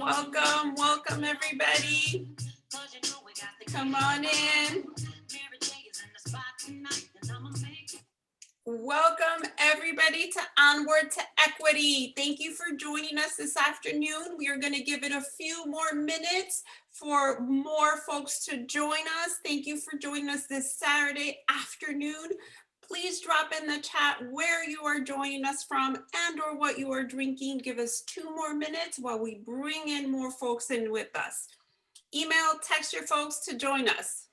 Welcome, welcome everybody. Come on in. Welcome everybody to Onward to Equity. Thank you for joining us this afternoon. We are going to give it a few more minutes for more folks to join us. Thank you for joining us this Saturday afternoon. Please drop in the chat where you are joining us from and or what you are drinking. Give us 2 more minutes while we bring in more folks in with us. Email, text your folks to join us.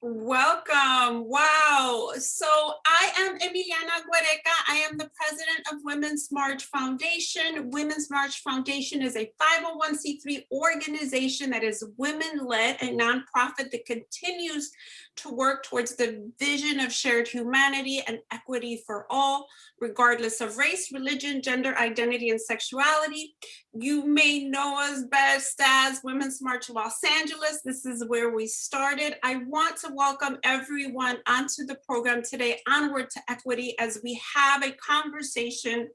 Welcome. Wow. So I am Emiliana Guareca. I am the president of Women's March Foundation. Women's March Foundation is a 501c3 organization that is women-led, a nonprofit that continues to work towards the vision of shared humanity and equity for all, regardless of race, religion, gender, identity, and sexuality. You may know us best as Women's March Los Angeles. This is where we started. I want to welcome everyone onto the program today, Onward to Equity, as we have a conversation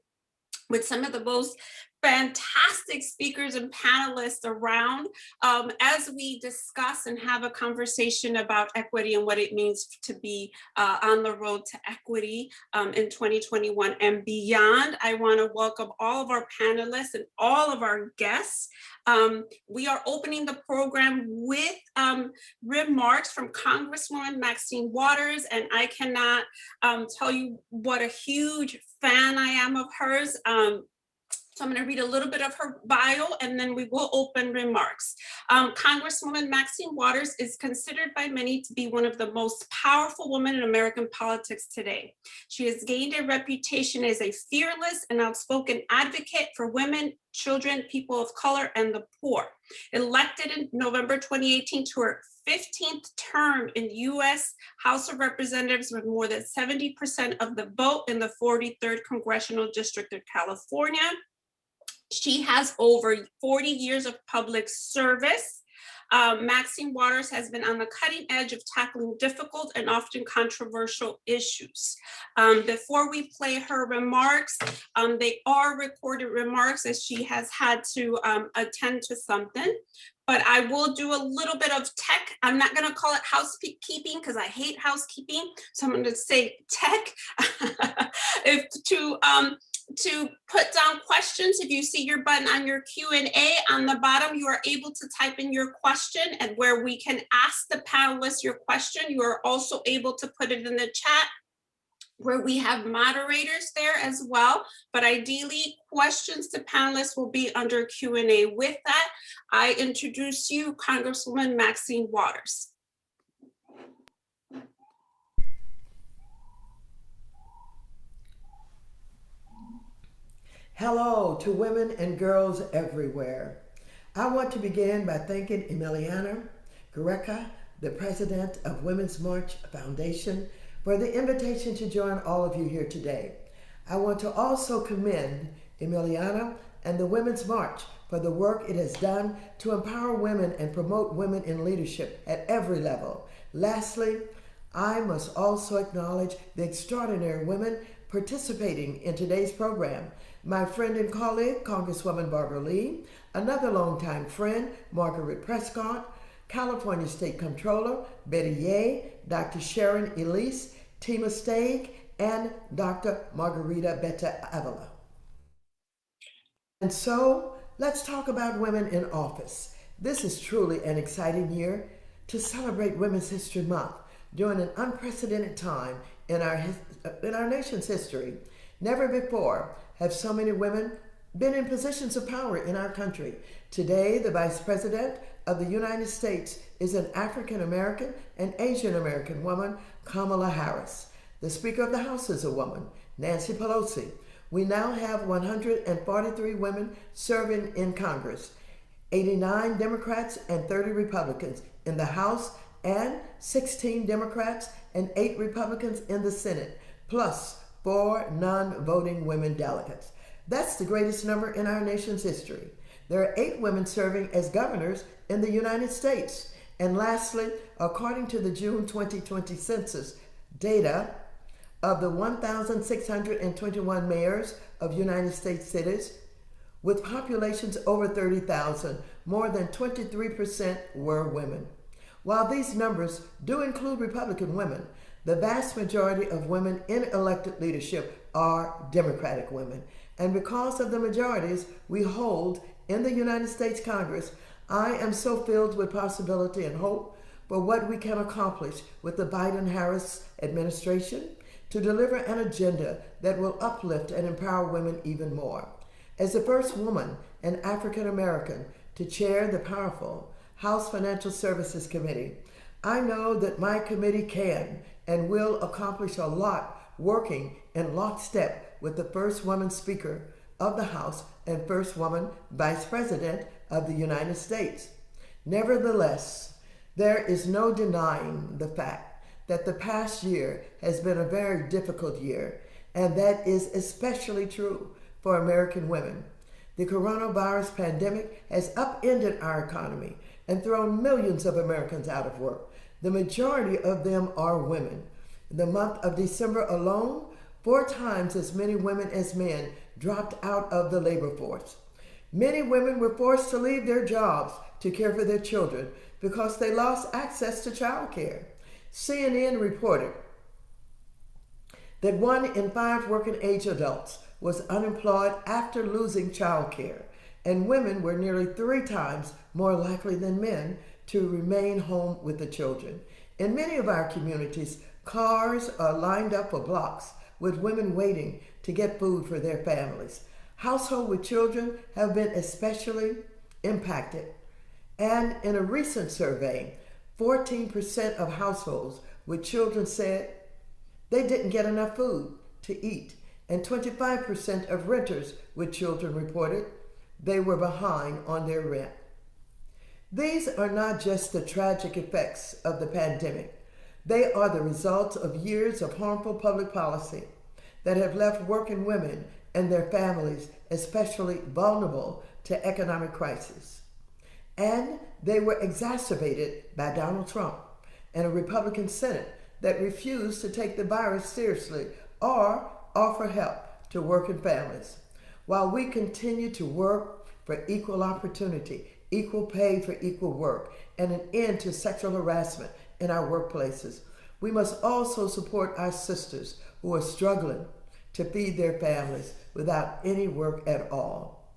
with some of the most fantastic speakers and panelists around as we discuss and have a conversation about equity and what it means to be on the road to equity in 2021 and beyond. I want to welcome all of our panelists and all of our guests. We are opening the program with remarks from Congresswoman Maxine Waters, and I cannot tell you what a huge fan I am of hers. So I'm going to read a little bit of her bio, and then we will open remarks. Congresswoman Maxine Waters is considered by many to be one of the most powerful women in American politics today. She has gained a reputation as a fearless and outspoken advocate for women, children, people of color, and the poor. Elected in November 2018 to her 15th term in U.S. House of Representatives with more than 70% of the vote in the 43rd Congressional District of California. She has over 40 years of public service. Maxine Waters has been on the cutting edge of tackling difficult and often controversial issues. Before we play her remarks, they are recorded remarks as she has had to attend to something. But I will do a little bit of tech. I'm not going to call it housekeeping because I hate housekeeping. So I'm going to say tech to put down questions. If you see your button on your Q&A on the bottom, you are able to type in your question, and where we can ask the panelists your question, you are also able to put it in the chat where we have moderators there as well. But ideally, questions to panelists will be under Q&A. With that, I introduce you Congresswoman Maxine Waters. Hello to women and girls everywhere. I want to begin by thanking Emiliana Guerreca, the president of Women's March Foundation, for the invitation to join all of you here today. I want to also commend Emiliana and the Women's March for the work it has done to empower women and promote women in leadership at every level. Lastly, I must also acknowledge the extraordinary women participating in today's program. My friend and colleague, Congresswoman Barbara Lee, another longtime friend, Marguerite Prescott, California State Comptroller Betty Yeh, Dr. Sharon Elise, Tima Stagg, and Dr. Margarita Betta Avila. And so, let's talk about women in office. This is truly an exciting year to celebrate Women's History Month during an unprecedented time in our nation's history. Never before have so many women been in positions of power in our country. Today, the Vice President of the United States is an African American and Asian American woman, Kamala Harris. The Speaker of the House is a woman, Nancy Pelosi. We now have 143 women serving in Congress, 89 Democrats and 30 Republicans in the House, and 16 Democrats and 8 Republicans in the Senate, plus 4 non-voting women delegates. That's the greatest number in our nation's history. There are 8 women serving as governors in the United States. And lastly, according to the June 2020 census data, of the 1,621 mayors of United States cities with populations over 30,000, more than 23% were women. While these numbers do include Republican women, the vast majority of women in elected leadership are Democratic women. And because of the majorities we hold in the United States Congress, I am so filled with possibility and hope for what we can accomplish with the Biden-Harris administration to deliver an agenda that will uplift and empower women even more. As the first woman and African American to chair the powerful House Financial Services Committee, I know that my committee can and will accomplish a lot working in lockstep with the first woman Speaker of the House and first woman Vice President of the United States. Nevertheless, there is no denying the fact that the past year has been a very difficult year, and that is especially true for American women. The coronavirus pandemic has upended our economy and thrown millions of Americans out of work. The majority of them are women. In the month of December alone, 4 times as many women as men dropped out of the labor force. Many women were forced to leave their jobs to care for their children because they lost access to child care. CNN reported that 1 in 5 working age adults was unemployed after losing child care, and women were nearly 3 times more likely than men to remain home with the children. In many of our communities, cars are lined up for blocks with women waiting to get food for their families. Households with children have been especially impacted. And in a recent survey, 14% of households with children said they didn't get enough food to eat, and 25% of renters with children reported they were behind on their rent. These are not just the tragic effects of the pandemic. They are the results of years of harmful public policy that have left working women and their families especially vulnerable to economic crisis. And they were exacerbated by Donald Trump and a Republican Senate that refused to take the virus seriously or offer help to working families. While we continue to work for equal opportunity, equal pay for equal work, and an end to sexual harassment in our workplaces, we must also support our sisters who are struggling to feed their families without any work at all.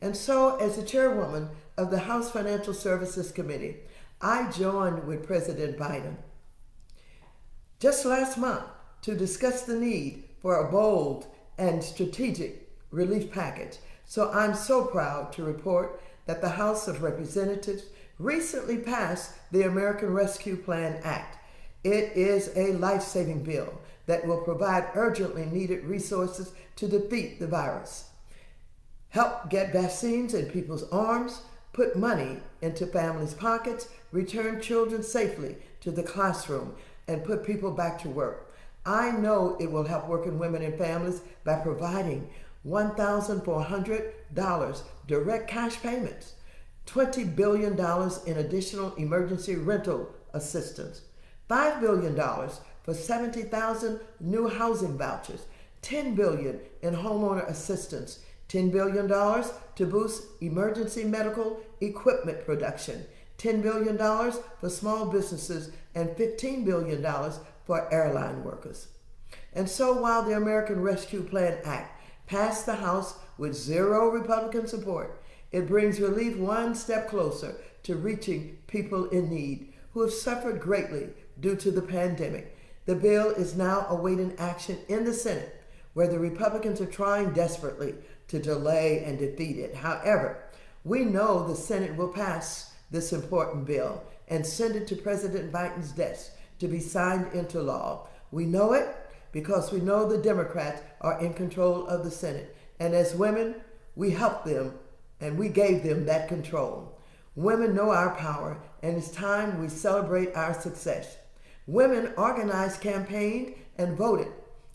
And so, as the chairwoman of the House Financial Services Committee, I joined with President Biden just last month to discuss the need for a bold and strategic relief package. So I'm so proud to report that the House of Representatives recently passed the American Rescue Plan Act. It is a life-saving bill that will provide urgently needed resources to defeat the virus, help get vaccines in people's arms, put money into families' pockets, return children safely to the classroom, and put people back to work. I know it will help working women and families by providing $1,400 direct cash payments, $20 billion in additional emergency rental assistance, $5 billion for 70,000 new housing vouchers, $10 billion in homeowner assistance, $10 billion to boost emergency medical equipment production, $10 billion for small businesses, and $15 billion for airline workers. And so while the American Rescue Plan Act passed the House with zero Republican support, it brings relief one step closer to reaching people in need who have suffered greatly due to the pandemic. The bill is now awaiting action in the Senate, where the Republicans are trying desperately to delay and defeat it. However, we know the Senate will pass this important bill and send it to President Biden's desk to be signed into law. We know it because we know the Democrats are in control of the Senate. And as women, we helped them and we gave them that control. Women know our power, and it's time we celebrate our success. Women organized, campaigned, and voted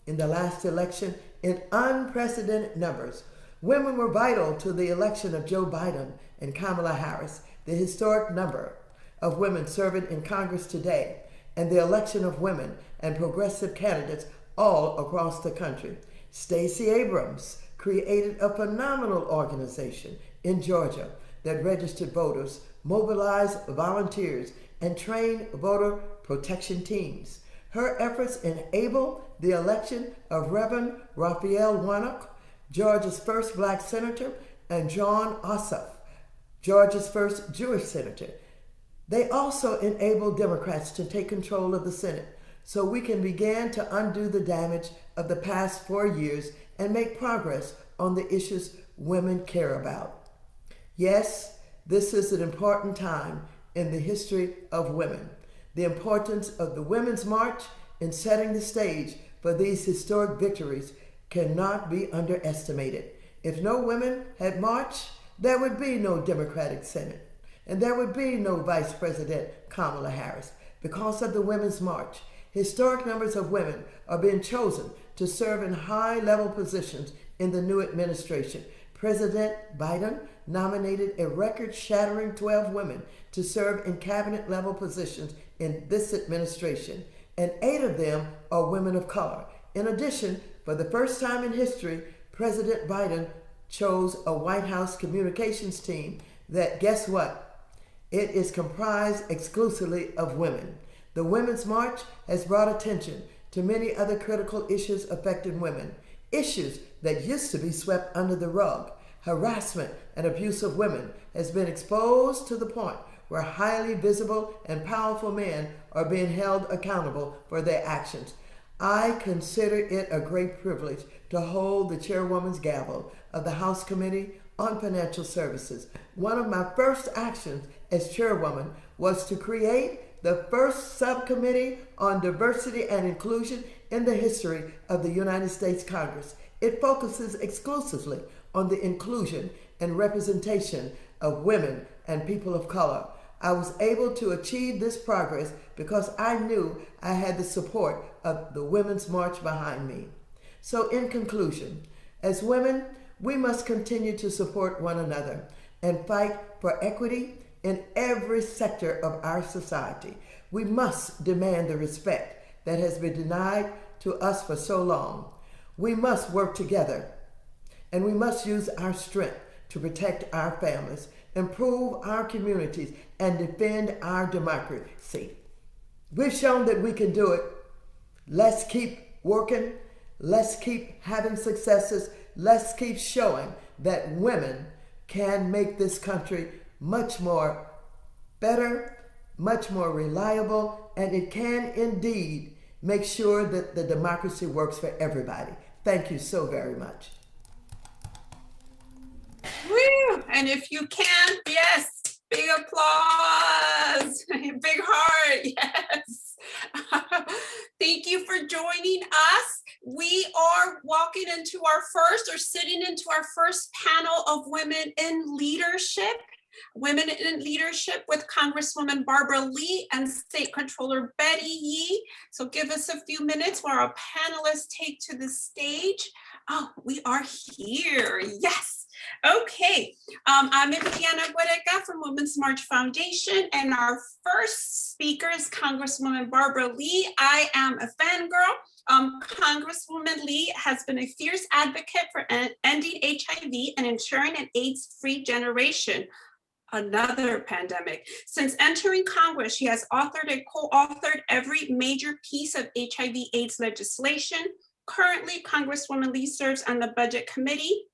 in the last election in unprecedented numbers. Women were vital to the election of Joe Biden and Kamala Harris, the historic number of women serving in Congress today, and the election of women and progressive candidates all across the country. Stacey Abrams created a phenomenal organization in Georgia that registered voters, mobilized volunteers, and trained voter protection teams. Her efforts enabled the election of Reverend Raphael Warnock, Georgia's first black senator, and John Ossoff, Georgia's first Jewish senator. They also enabled Democrats to take control of the Senate so we can begin to undo the damage of the past 4 years and make progress on the issues women care about. Yes, this is an important time in the history of women. The importance of the Women's March in setting the stage for these historic victories cannot be underestimated. If no women had marched, there would be no Democratic Senate, and there would be no Vice President Kamala Harris. Because of the Women's March, historic numbers of women are being chosen to serve in high-level positions in the new administration. President Biden nominated a record-shattering 12 women to serve in cabinet-level positions in this administration, and 8 of them are women of color. In addition, for the first time in history, President Biden chose a White House communications team that, guess what? It is comprised exclusively of women. The Women's March has brought attention to many other critical issues affecting women, issues that used to be swept under the rug. Harassment and abuse of women has been exposed to the point where highly visible and powerful men are being held accountable for their actions. I consider it a great privilege to hold the chairwoman's gavel of the House Committee on Financial Services. One of my first actions as chairwoman was to create the first subcommittee on diversity and inclusion in the history of the United States Congress. It focuses exclusively on the inclusion and representation of women and people of color. I was able to achieve this progress because I knew I had the support of the Women's March behind me. So in conclusion, as women, we must continue to support one another and fight for equity in every sector of our society. We must demand the respect that has been denied to us for so long. We must work together, and we must use our strength to protect our families, improve our communities, and defend our democracy. We've shown that we can do it. Let's keep working. Let's keep having successes. Let's keep showing that women can make this country much more better, much more reliable, and it can indeed make sure that the democracy works for everybody. Thank you so very much. Woo! And if you can, yes, big applause, big heart, yes. Thank you for joining us. We are walking into our first, or sitting into our first panel of women in leadership. Women in Leadership with Congresswoman Barbara Lee and State Controller Betty Yee. So give us a few minutes while our panelists take to the stage. Oh, we are here, yes. Okay, I'm Emiliana Guerreca from Women's March Foundation, and our first speaker is Congresswoman Barbara Lee. I am a fangirl. Congresswoman Lee has been a fierce advocate for ending HIV and ensuring an AIDS-free generation. Another pandemic. Since entering Congress, she has authored and co-authored every major piece of HIV/AIDS legislation. Currently, Congresswoman Lee serves on the Budget Committee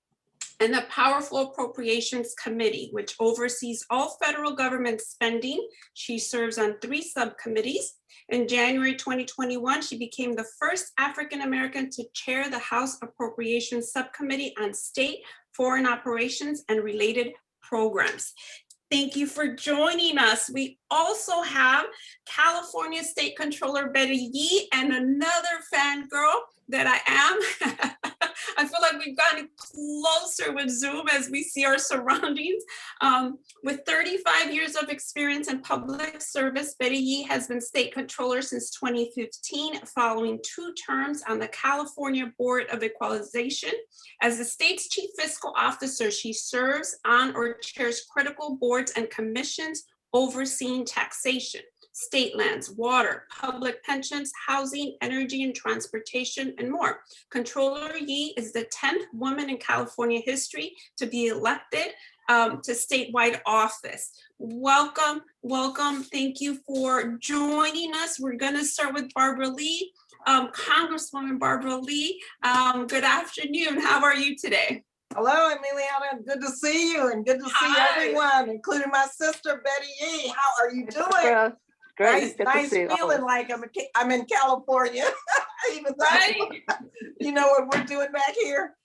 and the Powerful Appropriations Committee, which oversees all federal government spending. She serves on 3 subcommittees. In January 2021, she became the first African American to chair the House Appropriations Subcommittee on State, Foreign Operations, and Related Programs. Thank you for joining us. We also have California State Controller Betty Yee and another fangirl that I am. I feel like we've gotten closer with Zoom as we see our surroundings. With 35 years of experience in public service, Betty Yee has been state controller since 2015, following 2 terms on the California Board of Equalization. As the state's chief fiscal officer, she serves on or chairs critical boards and commissions overseeing taxation, state lands, water, public pensions, housing, energy and transportation, and more. Controller Yee is the 10th woman in California history to be elected to statewide office. Welcome, welcome. Thank you for joining us. We're gonna start with Barbara Lee. Congresswoman Barbara Lee, good afternoon. How are you today? Hello, Emiliana. Good to see you, and good to see everyone, including my sister, Betty Yee. How are you doing? Great. Nice feeling like I'm in California, even though you know what we're doing back here.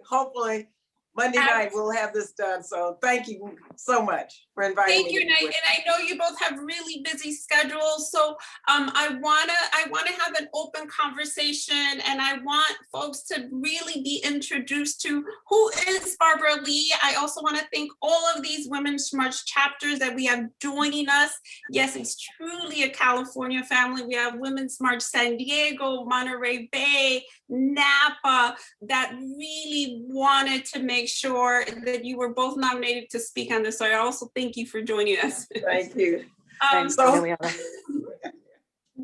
Hopefully, Monday night we'll have this done. So thank you so much for inviting me. Thank you, and I know you both have really busy schedules. So I wanna have an open conversation, and I want folks to really be introduced to who is Barbara Lee. I also want to thank all of these Women's March chapters that we have joining us. Yes, it's truly a California family. We have Women's March San Diego, Monterey Bay, Napa, that really wanted to make sure that you were both nominated to speak on this. So I also thank you for joining us. Thank you.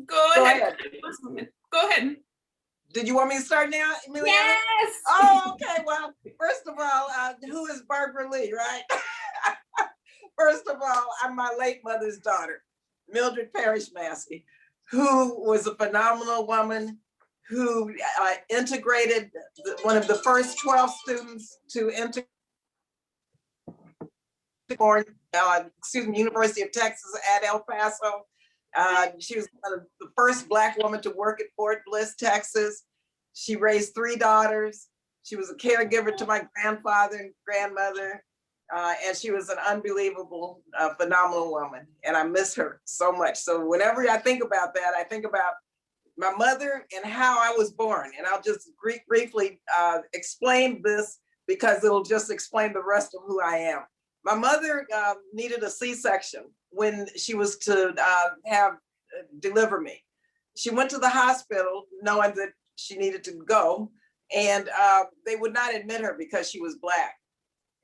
Go ahead. Go ahead. Did you want me to start now, Emiliana? Yes. Oh, okay. Well, first of all, who is Barbara Lee, right? First of all, I'm my late mother's daughter, Mildred Parrish Massey, who was a phenomenal woman who integrated one of the first 12 students to enter born, University of Texas at El Paso. She was the first Black woman to work at Fort Bliss, Texas. She raised 3 daughters. She was a caregiver to my grandfather and grandmother. And she was an unbelievable, phenomenal woman. And I miss her so much. So whenever I think about that, I think about my mother and how I was born. And I'll just briefly explain this because it'll just explain the rest of who I am. My mother needed a C-section when she was to deliver me. She went to the hospital knowing that she needed to go, and they would not admit her because she was Black.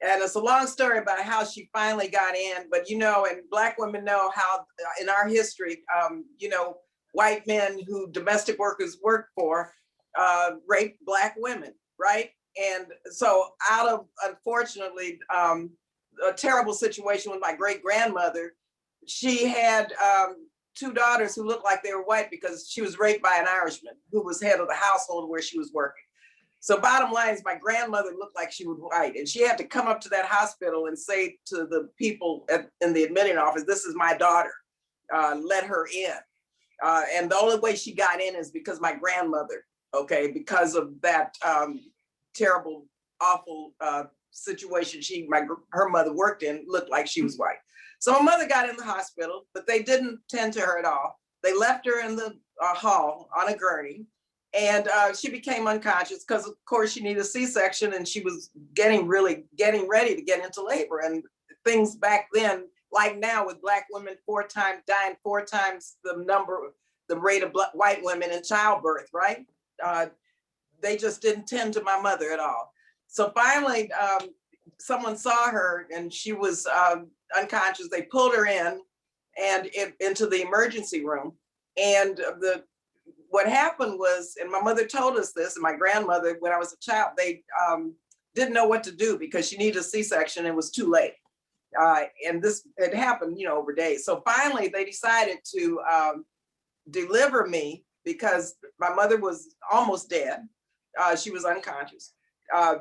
And it's a long story about how she finally got in, but and Black women know how in our history, white men who domestic workers work for rape Black women, right? And so out of, unfortunately, a terrible situation with my great grandmother, she had 2 daughters who looked like they were white because she was raped by an Irishman who was head of the household where she was working. So bottom line is my grandmother looked like she was white, and she had to come up to that hospital and say to the people in the admitting office, "This is my daughter, let her in." And the only way she got in is because my grandmother, because of that terrible, awful situation her mother worked in, looked like she was white. So my mother got in the hospital, but they didn't tend to her at all. They left her in the hall on a gurney, and she became unconscious because, of course, she needed a C-section, and she was getting ready to get into labor. And things back then, like now, with Black women dying 4 times the rate of white women in childbirth, right? They just didn't tend to my mother at all. So finally, someone saw her and she was unconscious. They pulled her in and into the emergency room. And what happened was, and my mother told us this, and my grandmother, when I was a child, they didn't know what to do because she needed a C-section and it was too late. And this had happened, over days. So finally, they decided to deliver me because my mother was almost dead. She was unconscious.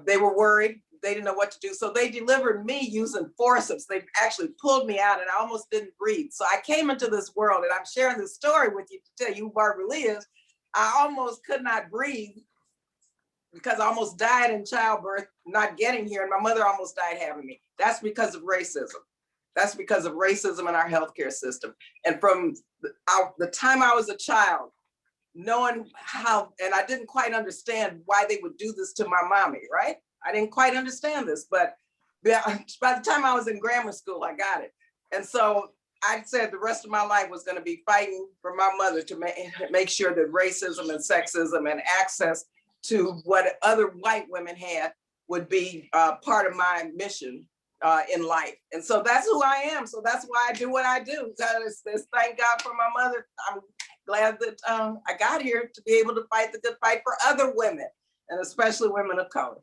They were worried. They didn't know what to do. So they delivered me using forceps. They actually pulled me out and I almost didn't breathe. So I came into this world, and I'm sharing this story with you to tell you who Barbara Lee is. I almost could not breathe because I almost died in childbirth, not getting here. And my mother almost died having me. That's because of racism. That's because of racism in our healthcare system. And from the time I was a child, knowing how, and I didn't quite understand why they would do this to my mommy, right? I didn't quite understand this, but by the time I was in grammar school, I got it. And so I said the rest of my life was going to be fighting for my mother to make sure that racism and sexism and access to what other white women had would be part of my mission in life. And so that's who I am. So that's why I do what I do. Thank God for my mother. I'm glad that I got here to be able to fight the good fight for other women, and especially women of color.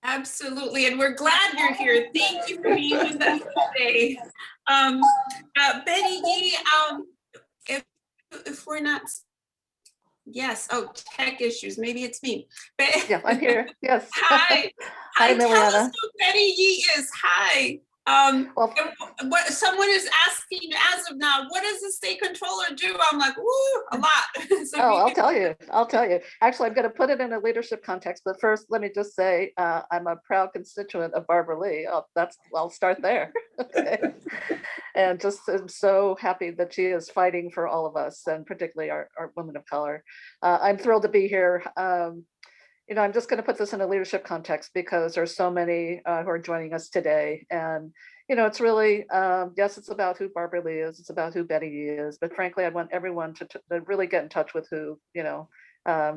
Absolutely, and we're glad you're here. Thank you for being with us today. Betty Yee, if we're not, yes, tech issues, maybe it's me. Yeah, I'm here, yes. Hi. Hi, Tell Miliana. us who Betty Yee is. Hi. Well, What someone is asking as of now, what does the state controller do? I'm like, woo, a lot. So I'll tell you. Actually, I'm going to put it in a leadership context, but first, let me just say I'm a proud constituent of Barbara Lee. I'll start there. Okay. And just I'm so happy that she is fighting for all of us, and particularly our women of color. I'm thrilled to be here. I'm just going to put this in a leadership context because there's so many who are joining us today. And, it's really, yes, it's about who Barbara Lee is. It's about who Betty Yee is. But frankly, I want everyone to really get in touch with who,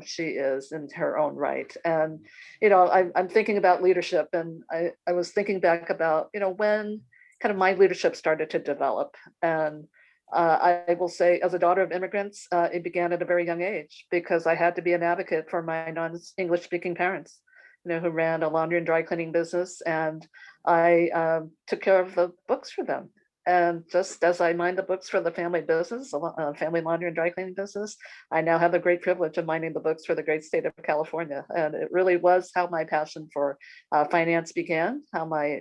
she is in her own right. And, I'm thinking about leadership, and I was thinking back about, when kind of my leadership started to develop. And I will say, as a daughter of immigrants, it began at a very young age because I had to be an advocate for my non-English speaking parents, who ran a laundry and dry cleaning business, and I took care of the books for them. And just as I mind the books for the family business, family laundry and dry cleaning business, I now have the great privilege of minding the books for the great state of California. And it really was how my passion for finance began, how my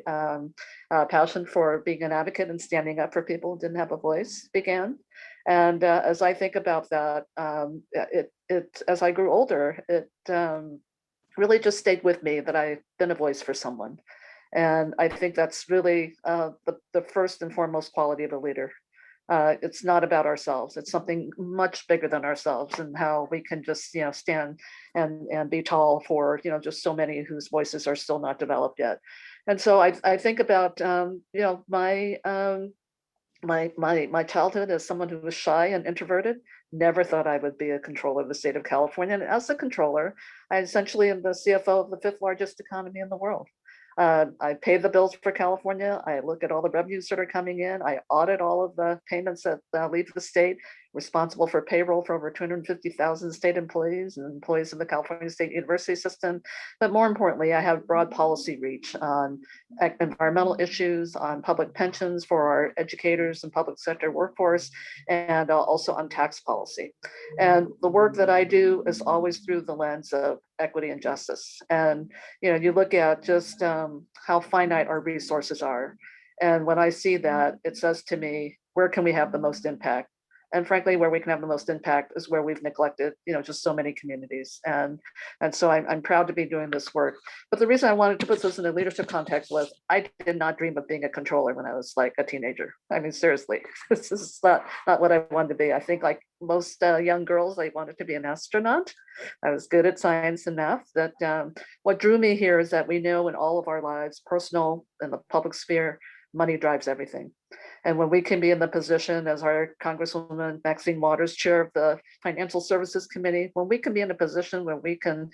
passion for being an advocate and standing up for people who didn't have a voice began. And as I think about that, as I grew older, it really just stayed with me that I've been a voice for someone. And I think that's really the first and foremost quality of a leader. It's not about ourselves. It's something much bigger than ourselves, and how we can just, stand and be tall for, just so many whose voices are still not developed yet. And so I think about, my childhood as someone who was shy and introverted. Never thought I would be a controller of the state of California. And as a controller, I essentially am the CFO of the fifth largest economy in the world. I pay the bills for California. I look at all the revenues that are coming in. I audit all of the payments that leave the state, responsible for payroll for over 250,000 state employees and employees of the California State University system. But more importantly, I have broad policy reach on environmental issues, on public pensions for our educators and public sector workforce, and also on tax policy. And the work that I do is always through the lens of equity and justice. And you look at just how finite our resources are. And when I see that, it says to me, where can we have the most impact? And frankly, where we can have the most impact is where we've neglected, just so many communities. And so I'm proud to be doing this work. But the reason I wanted to put this in a leadership context was I did not dream of being a controller when I was like a teenager. I mean, seriously, this is not what I wanted to be. I think like most young girls, I wanted to be an astronaut. I was good at science and math. That what drew me here is that we know in all of our lives, personal and the public sphere, money drives everything. And when we can be in the position as our Congresswoman Maxine Waters, chair of the Financial Services Committee, when we can be in a position where we can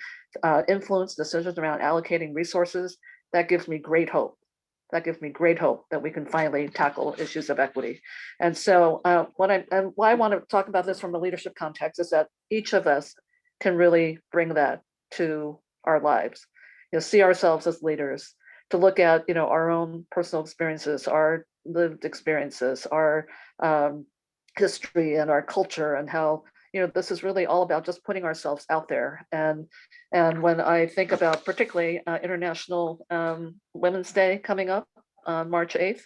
influence decisions around allocating resources, that gives me great hope. That gives me great hope that we can finally tackle issues of equity. And so why I want to talk about this from a leadership context is that each of us can really bring that to our lives, see ourselves as leaders, to look at our own personal experiences, our lived experiences, our history and our culture, and how this is really all about just putting ourselves out there. And when I think about particularly International Women's Day coming up on March 8th,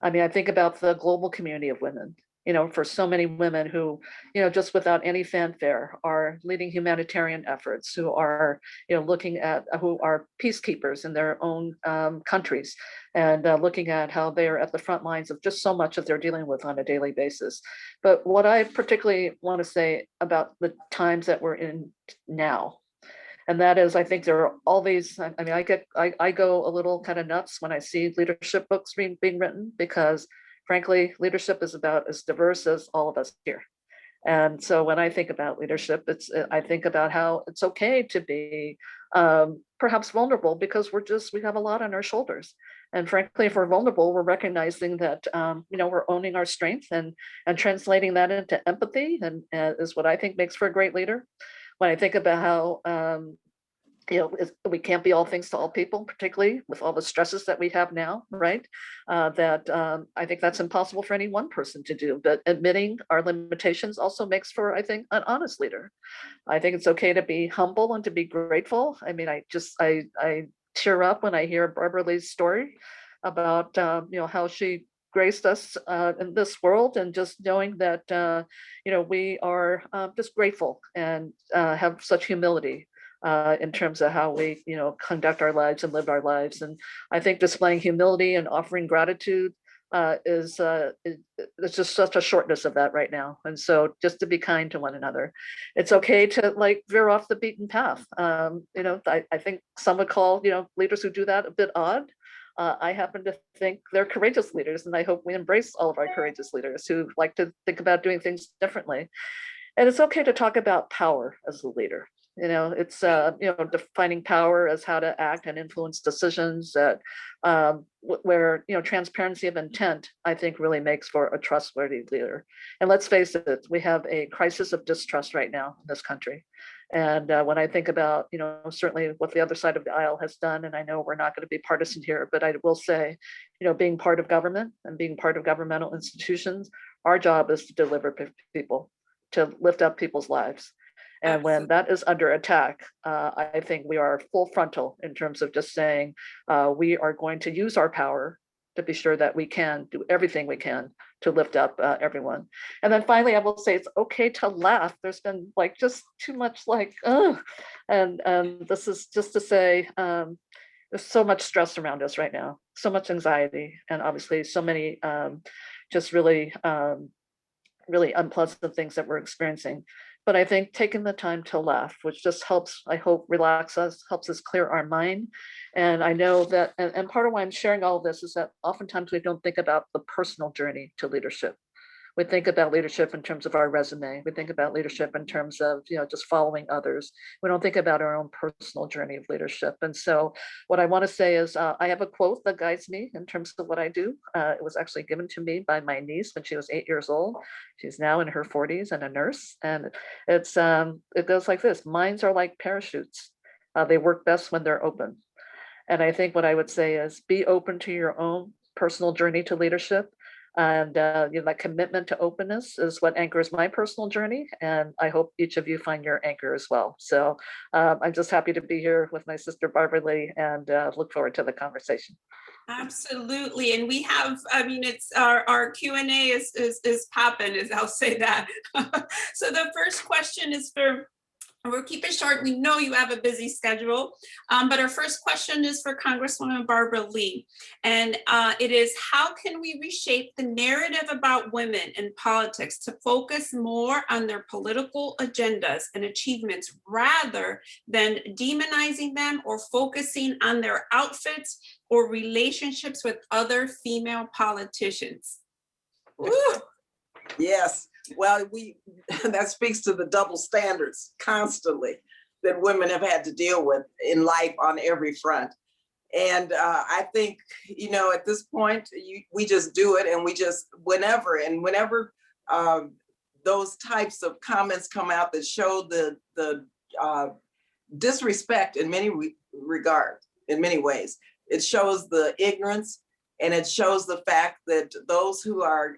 I mean, I think about the global community of women. For so many women who, just without any fanfare are leading humanitarian efforts, who are, looking at, who are peacekeepers in their own countries, and looking at how they are at the front lines of just so much that they're dealing with on a daily basis. But what I particularly want to say about the times that we're in now, and that is, I think there are all these, I mean, I go a little kind of nuts when I see leadership books being written, because frankly, leadership is about as diverse as all of us here. And so when I think about leadership, I think about how it's okay to be perhaps vulnerable, because we have a lot on our shoulders. And frankly, if we're vulnerable, we're recognizing that, we're owning our strength and translating that into empathy, and is what I think makes for a great leader. When I think about how, we can't be all things to all people, particularly with all the stresses that we have now, right? I think that's impossible for any one person to do. But admitting our limitations also makes for, I think, an honest leader. I think it's okay to be humble and to be grateful. I mean, I tear up when I hear Barbara Lee's story about, how she graced us in this world, and just knowing that, we are just grateful and have such humility in terms of how we, conduct our lives and live our lives. And I think displaying humility and offering gratitude is just such a shortness of that right now. And so just to be kind to one another. It's okay to veer off the beaten path. I think some would call, leaders who do that a bit odd. I happen to think they're courageous leaders, and I hope we embrace all of our courageous leaders who like to think about doing things differently. And it's okay to talk about power as a leader. It's defining power as how to act and influence decisions that where transparency of intent, I think, really makes for a trustworthy leader. And let's face it, we have a crisis of distrust right now in this country. And when I think about certainly what the other side of the aisle has done, and I know we're not going to be partisan here, but I will say, being part of government and being part of governmental institutions, our job is to deliver people, to lift up people's lives. And when that is under attack, I think we are full frontal in terms of just saying we are going to use our power to be sure that we can do everything we can to lift up everyone. And then finally, I will say it's okay to laugh. There's been just too much and this is just to say there's so much stress around us right now, so much anxiety, and obviously so many just really unpleasant things that we're experiencing. But I think taking the time to laugh, which just helps, I hope, relax us, helps us clear our mind. And I know that, and part of why I'm sharing all of this is that oftentimes we don't think about the personal journey to leadership. We think about leadership in terms of our resume. We think about leadership in terms of, just following others. We don't think about our own personal journey of leadership. And so what I want to say is I have a quote that guides me in terms of what I do. It was actually given to me by my niece when she was 8 years old. She's now in her 40s and a nurse. And it goes like this: minds are like parachutes. They work best when they're open. And I think what I would say is be open to your own personal journey to leadership. And that commitment to openness is what anchors my personal journey. And I hope each of you find your anchor as well. So I'm just happy to be here with my sister, Barbara Lee, and look forward to the conversation. Absolutely. And we have, it's our Q&A is popping, as I'll say that. So the first question is we'll keep it short. We know you have a busy schedule, but our first question is for Congresswoman Barbara Lee. And it is, how can we reshape the narrative about women in politics to focus more on their political agendas and achievements rather than demonizing them or focusing on their outfits or relationships with other female politicians? Woo! Yes. Well, that speaks to the double standards constantly that women have had to deal with in life on every front. And I think, at this point, we just do it, and we just, whenever those types of comments come out that show the disrespect in many regards, in many ways, it shows the ignorance, and it shows the fact that those who are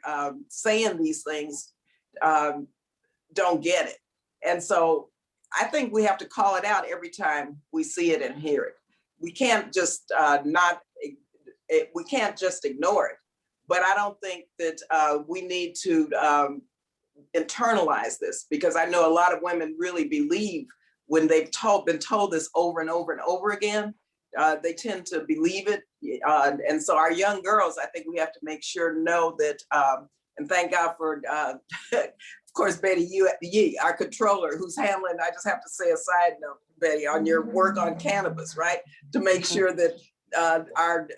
saying these things don't get it. And so I think we have to call it out every time we see it and hear it. We can't just we can't just ignore it. But I don't think that we need to internalize this, because I know a lot of women really believe when they've been told this over and over and over again, they tend to believe it. And so our young girls, I think we have to make sure know that, and thank God for, of course, Betty Yee, our controller, who's handling, I just have to say a side note, Betty, on your work on cannabis, right? To make sure that our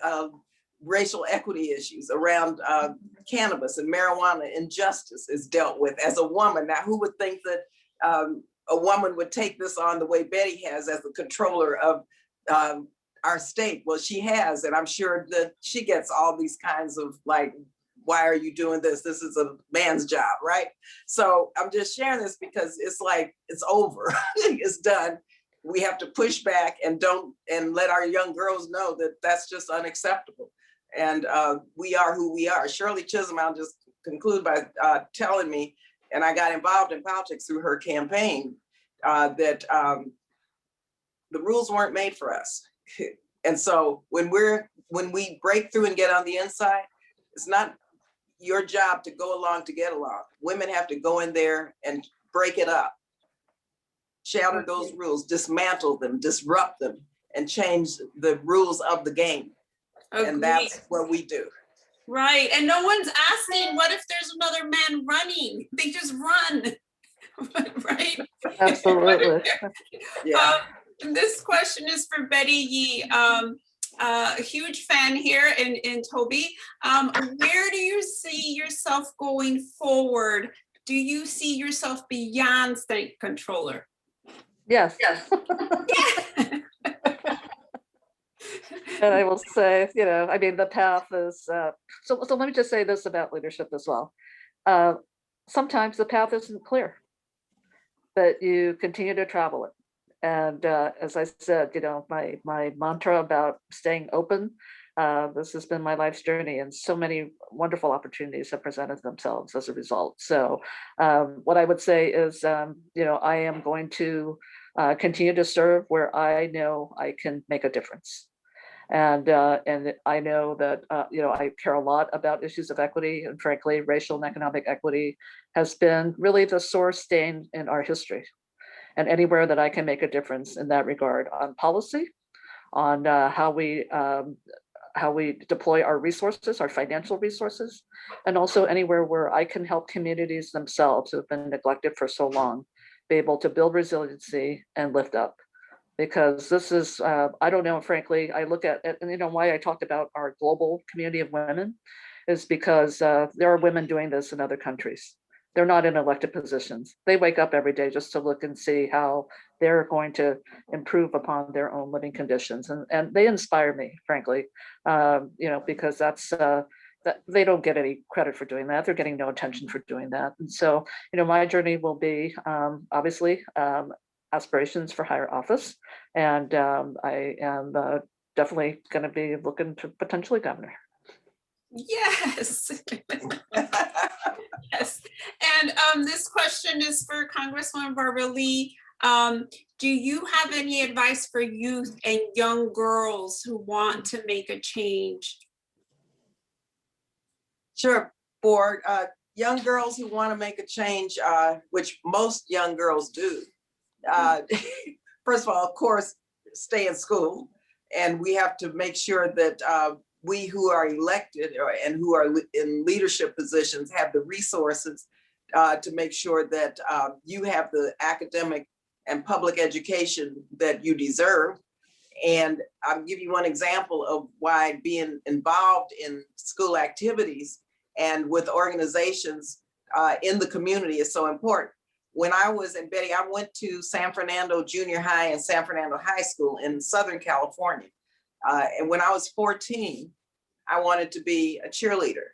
racial equity issues around cannabis and marijuana injustice is dealt with as a woman. Now, who would think that a woman would take this on the way Betty has as the controller of our state? Well, she has, and I'm sure that she gets all these kinds of why are you doing this? This is a man's job, right? So I'm just sharing this because it's it's over, it's done. We have to push back and let our young girls know that that's just unacceptable. And we are who we are. Shirley Chisholm, I'll just conclude by telling me, and I got involved in politics through her campaign, that the rules weren't made for us. And so when we break through and get on the inside, it's not your job to go along to get along. Women have to go in there and break it up, shatter those rules, dismantle them, disrupt them, and change the rules of the game. Agreed. And that's what we do. Right. And no one's asking, what if there's another man running? They just run. Right? Absolutely. Yeah. This question is for Betty Yee. A huge fan here in Toby. Where do you see yourself going forward? Do you see yourself beyond state controller? Yes. Yeah. And I will say, I mean, the path is, so let me just say this about leadership as well. Sometimes the path isn't clear, but you continue to travel it. And as I said, my mantra about staying open, this has been my life's journey, and so many wonderful opportunities have presented themselves as a result. So what I would say is, I am going to continue to serve where I know I can make a difference. And I know that I care a lot about issues of equity, and frankly, racial and economic equity has been really the sore stain in our history. And anywhere that I can make a difference in that regard, on policy, on how we deploy our resources, our financial resources, and also anywhere where I can help communities themselves who have been neglected for so long be able to build resiliency and lift up. Because this is, I don't know, frankly, I look at, and why I talked about our global community of women is because there are women doing this in other countries. They're not in elected positions. They wake up every day just to look and see how they're going to improve upon their own living conditions. And they inspire me, frankly, because that's, that they don't get any credit for doing that. They're getting no attention for doing that. And so, my journey will be obviously aspirations for higher office. And I am definitely going to be looking to potentially governor. Yes. Yes. And this question is for Congresswoman Barbara Lee. Do you have any advice for youth and young girls who want to make a change? Sure. For young girls who want to make a change, which most young girls do, first of all, of course, stay in school. And we have to make sure that we who are elected and who are in leadership positions have the resources to make sure that you have the academic and public education that you deserve. And I'll give you one example of why being involved in school activities and with organizations in the community is so important. When I was in Betty, I went to San Fernando Junior High and San Fernando High School in Southern California. And when I was 14, I wanted to be a cheerleader.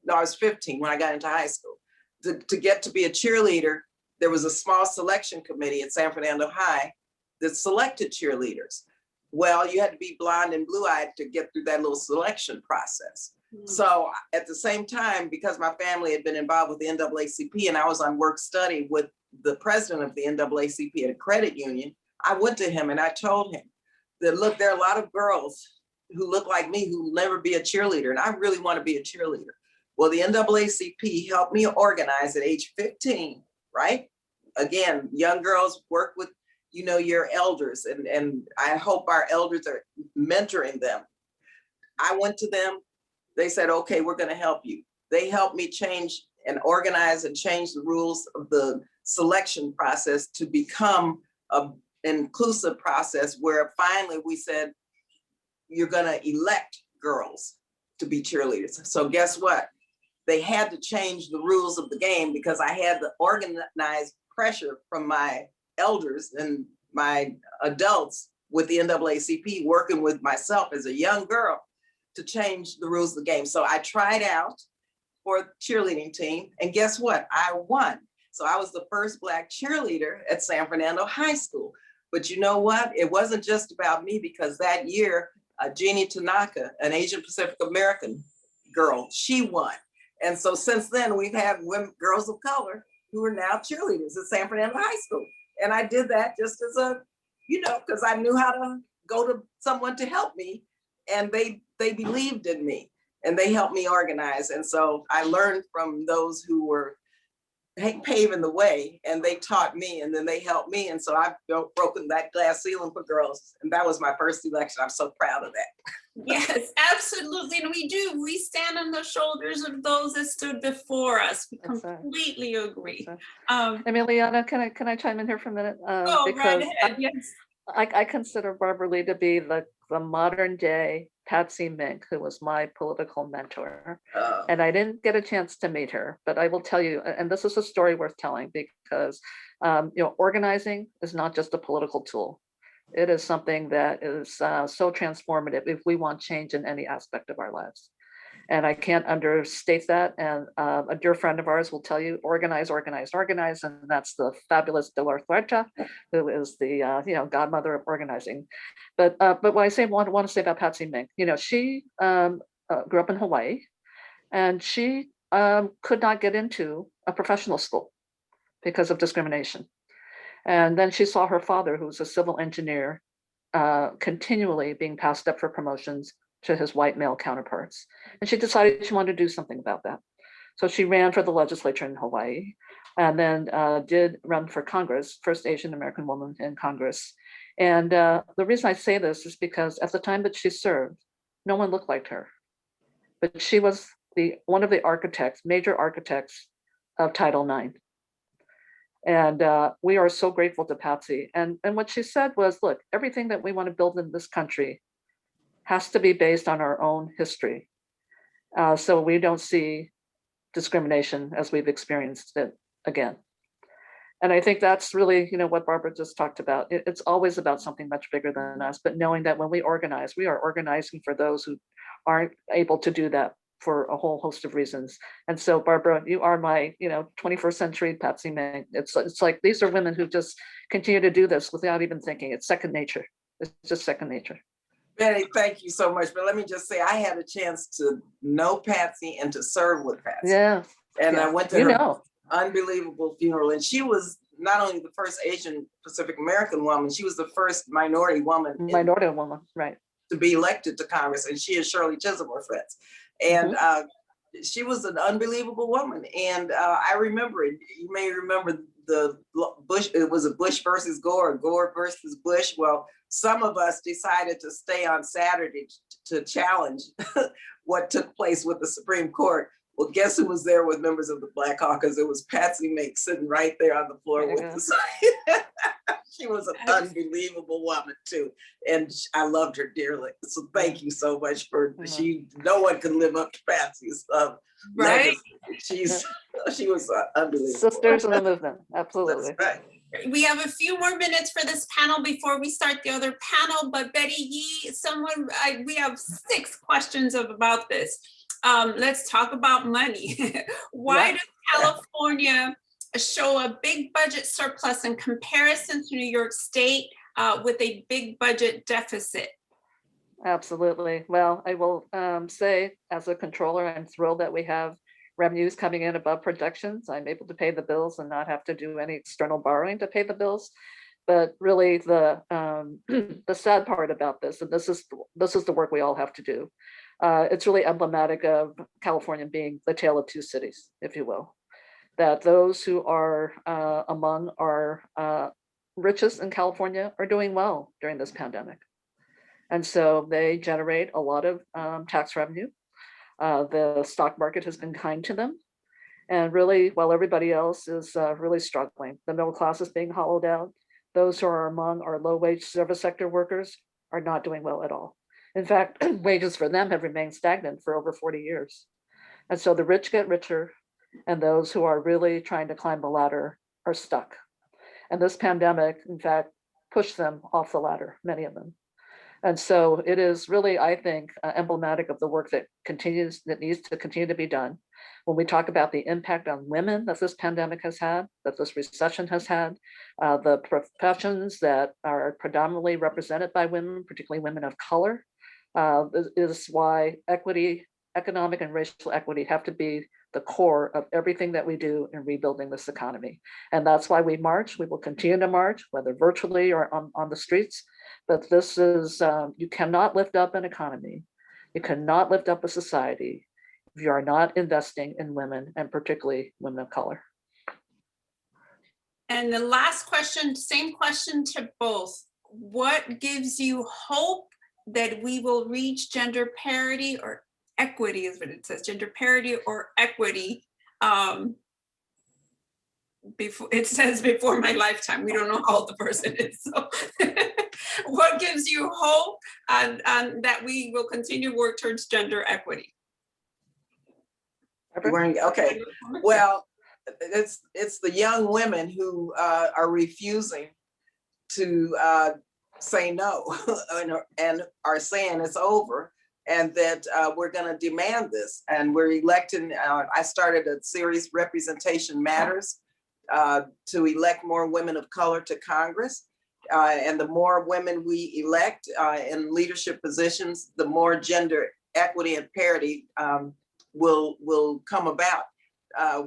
No, I was 15 when I got into high school. To get to be a cheerleader, there was a small selection committee at San Fernando High that selected cheerleaders. Well, you had to be blonde and blue-eyed to get through that little selection process. Mm-hmm. So at the same time, because my family had been involved with the NAACP and I was on work study with the president of the NAACP at a credit union, I went to him and I told him that, look, there are a lot of girls who look like me who will never be a cheerleader, and I really want to be a cheerleader. Well, the NAACP helped me organize at age 15, right? Again, young girls work with, your elders, and I hope our elders are mentoring them. I went to them, they said, okay, we're gonna help you. They helped me change and organize and change the rules of the selection process to become an inclusive process where finally we said, you're gonna elect girls to be cheerleaders. So guess what? They had to change the rules of the game because I had the organized pressure from my elders and my adults with the NAACP working with myself as a young girl to change the rules of the game. So I tried out for the cheerleading team, and guess what? I won. So I was the first Black cheerleader at San Fernando High School. But you know what? It wasn't just about me, because that year, Jeannie Tanaka, an Asian Pacific American girl, she won. And so since then, we've had women, girls of color who are now cheerleaders at San Fernando High School. And I did that just as a, because I knew how to go to someone to help me, and they believed in me and they helped me organize. And so I learned from those who were paving the way, and they taught me, and then they helped me. And so I've broken that glass ceiling for girls. And that was my first election. I'm so proud of that. Yes, absolutely. And we stand on the shoulders of those that stood before us. We completely agree. Emiliana, can I chime in here for a minute? Go right ahead. Yes. I consider Barbara Lee to be the the modern day Patsy Mink, who was my political mentor. Uh, And I didn't get a chance to meet her, but I will tell you, and this is a story worth telling because, organizing is not just a political tool. It is something that is so transformative if we want change in any aspect of our lives. And I can't understate that. And a dear friend of ours will tell you, organize, organize, organize. And that's the fabulous De La Huerta, who is the godmother of organizing. But what I want to say about Patsy Mink, she grew up in Hawaii, and she could not get into a professional school because of discrimination. And then she saw her father, who was a civil engineer, continually being passed up for promotions to his white male counterparts. And she decided she wanted to do something about that. So she ran for the legislature in Hawaii, and then did run for Congress, first Asian American woman in Congress. And the reason I say this is because at the time that she served, no one looked like her. But she was one of the major architects of Title IX. And we are so grateful to Patsy. And what she said was, look, everything that we want to build in this country has to be based on our own history. So we don't see discrimination as we've experienced it again. And I think that's really, what Barbara just talked about. It's always about something much bigger than us, but knowing that when we organize, we are organizing for those who aren't able to do that for a whole host of reasons. And so, Barbara, you are my, 21st century Patsy Mink. It's like these are women who just continue to do this without even thinking. It's second nature. It's just second nature. Betty, thank you so much. But let me just say, I had a chance to know Patsy and to serve with Patsy. Yeah. And yeah. I went to her unbelievable funeral. And she was not only the first Asian Pacific American woman, she was the first minority woman. Right. To be elected to Congress. And she and Shirley Chisholm were friends. And she was an unbelievable woman. And I remember it. You may remember the Bush, it was a Bush versus Gore, Gore versus Bush. Well, some of us decided to stay on Saturday to challenge what took place with the Supreme Court. Well, guess who was there with members of the Black Caucus? It was Patsy Mink sitting right there on the floor with us. She was an unbelievable woman too. And I loved her dearly. So thank you so much for, no one can live up to Patsy's right. Legacy. She was unbelievable. Sisters in the movement, absolutely. That's right. We have a few more minutes for this panel before we start the other panel, but Betty Yee, we have 6 questions about this. Let's talk about money. Why does California show a big budget surplus in comparison to New York State with a big budget deficit? Absolutely. Well, I will say as a controller, I'm thrilled that we have revenues coming in above projections. I'm able to pay the bills and not have to do any external borrowing to pay the bills. But really the sad part about this, and this is the work we all have to do, it's really emblematic of California being the tale of two cities, if you will. That those who are among our richest in California are doing well during this pandemic. And so they generate a lot of tax revenue. The stock market has been kind to them. And really, while everybody else is really struggling, the middle class is being hollowed out. Those who are among our low-wage service sector workers are not doing well at all. In fact, wages for them have remained stagnant for over 40 years. And so the rich get richer, and those who are really trying to climb the ladder are stuck. And this pandemic, in fact, pushed them off the ladder, many of them. And so it is really, I think, emblematic of the work that needs to continue to be done. When we talk about the impact on women that this pandemic has had, that this recession has had, the professions that are predominantly represented by women, particularly women of color, is why equity, economic and racial equity have to be the core of everything that we do in rebuilding this economy. And that's why we march. We will continue to march, whether virtually or on the streets. But this is, you cannot lift up an economy. You cannot lift up a society if you are not investing in women, and particularly women of color. And the last question, same question to both. What gives you hope that we will reach gender parity or equity is what it says, gender parity or equity. Before it says before my lifetime, we don't know how old the person is. So What gives you hope and that we will continue to work towards gender equity? Okay, well, it's the young women who are refusing to say no and are saying it's over, and that we're going to demand this. And we're electing, I started a series, Representation Matters, to elect more women of color to Congress. And the more women we elect in leadership positions, the more gender equity and parity will come about.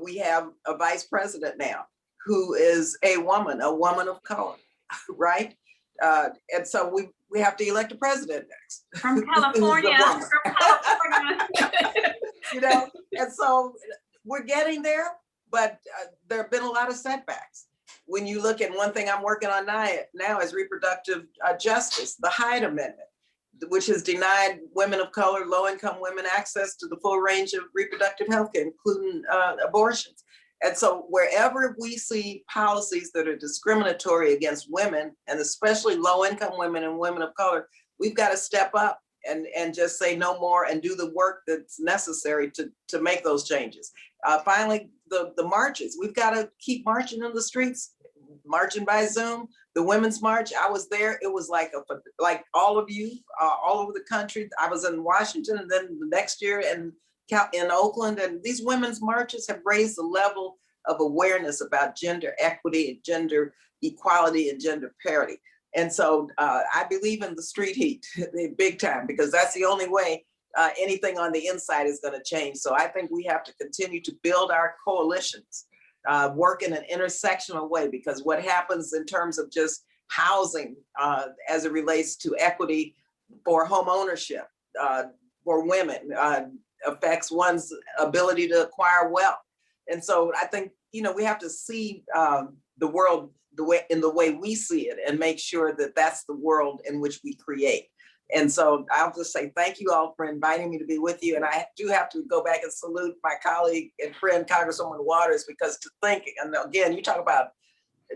We have a vice president now who is a woman of color, right? And so we have to elect a president next. From California. From California. You know, and so we're getting there, but there have been a lot of setbacks. When you look at one thing I'm working on now is reproductive justice, the Hyde Amendment, which has denied women of color, low-income women access to the full range of reproductive health care, including abortions. And so wherever we see policies that are discriminatory against women, and especially low-income women and women of color, we've got to step up and just say no more and do the work that's necessary to make those changes. Finally, the marches, we've got to keep marching in the streets, marching by Zoom. The Women's March, I was there. It was like all of you, all over the country. I was in Washington, and then the next year in Oakland. And these women's marches have raised the level of awareness about gender equity and gender equality and gender parity. And so I believe in the street heat big time, because that's the only way anything on the inside is going to change. So I think we have to continue to build our coalitions, work in an intersectional way, because what happens in terms of just housing as it relates to equity for home ownership for women affects one's ability to acquire wealth. And so I think, we have to see the world in the way we see it, and make sure that that's the world in which we create. And so I'll just say thank you all for inviting me to be with you. And I do have to go back and salute my colleague and friend, Congresswoman Waters, because to think, and again, you talk about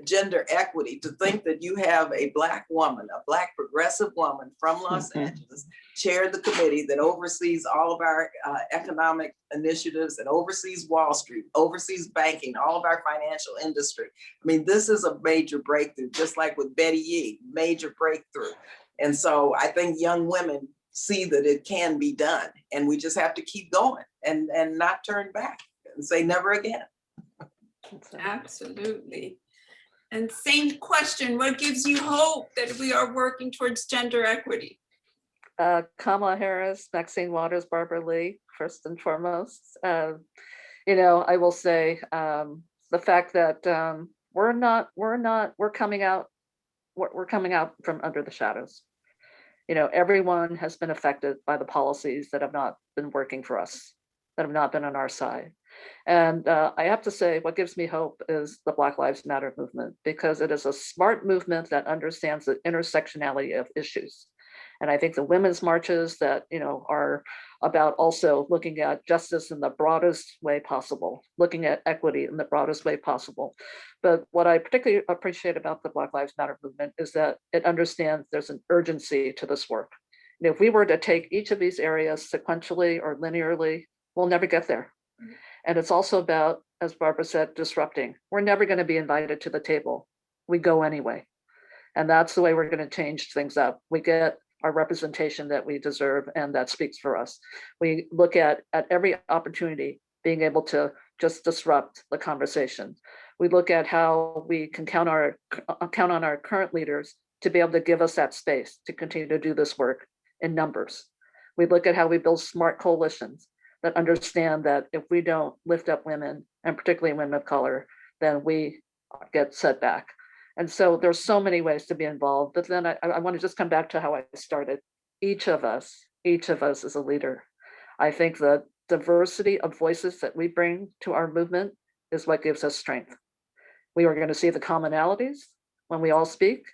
gender equity, to think that you have a Black woman, a Black progressive woman from Los Angeles, chair the committee that oversees all of our economic initiatives and oversees Wall Street, oversees banking, all of our financial industry. I mean, this is a major breakthrough, just like with Betty Yee, major breakthrough. And so I think young women see that it can be done, and we just have to keep going and not turn back and say never again. Absolutely. And same question, what gives you hope that we are working towards gender equity? Kamala Harris, Maxine Waters, Barbara Lee, first and foremost. I will say the fact that we're coming out from under the shadows. Everyone has been affected by the policies that have not been working for us, that have not been on our side. And I have to say, what gives me hope is the Black Lives Matter movement, because it is a smart movement that understands the intersectionality of issues. And I think the women's marches that, are about also looking at justice in the broadest way possible, looking at equity in the broadest way possible. But what I particularly appreciate about the Black Lives Matter movement is that it understands there's an urgency to this work. If we were to take each of these areas sequentially or linearly, we'll never get there. And it's also about, as Barbara said, disrupting. We're never going to be invited to the table. We go anyway. And that's the way we're going to change things up. We get our representation that we deserve, and that speaks for us. We look at every opportunity being able to just disrupt the conversation. We look at how we can count on our current leaders to be able to give us that space to continue to do this work in numbers. We look at how we build smart coalitions that understand that if we don't lift up women, and particularly women of color, then we get set back. And so there's so many ways to be involved. But then I want to just come back to how I started. Each of us is a leader. I think the diversity of voices that we bring to our movement is what gives us strength. We are going to see the commonalities when we all speak.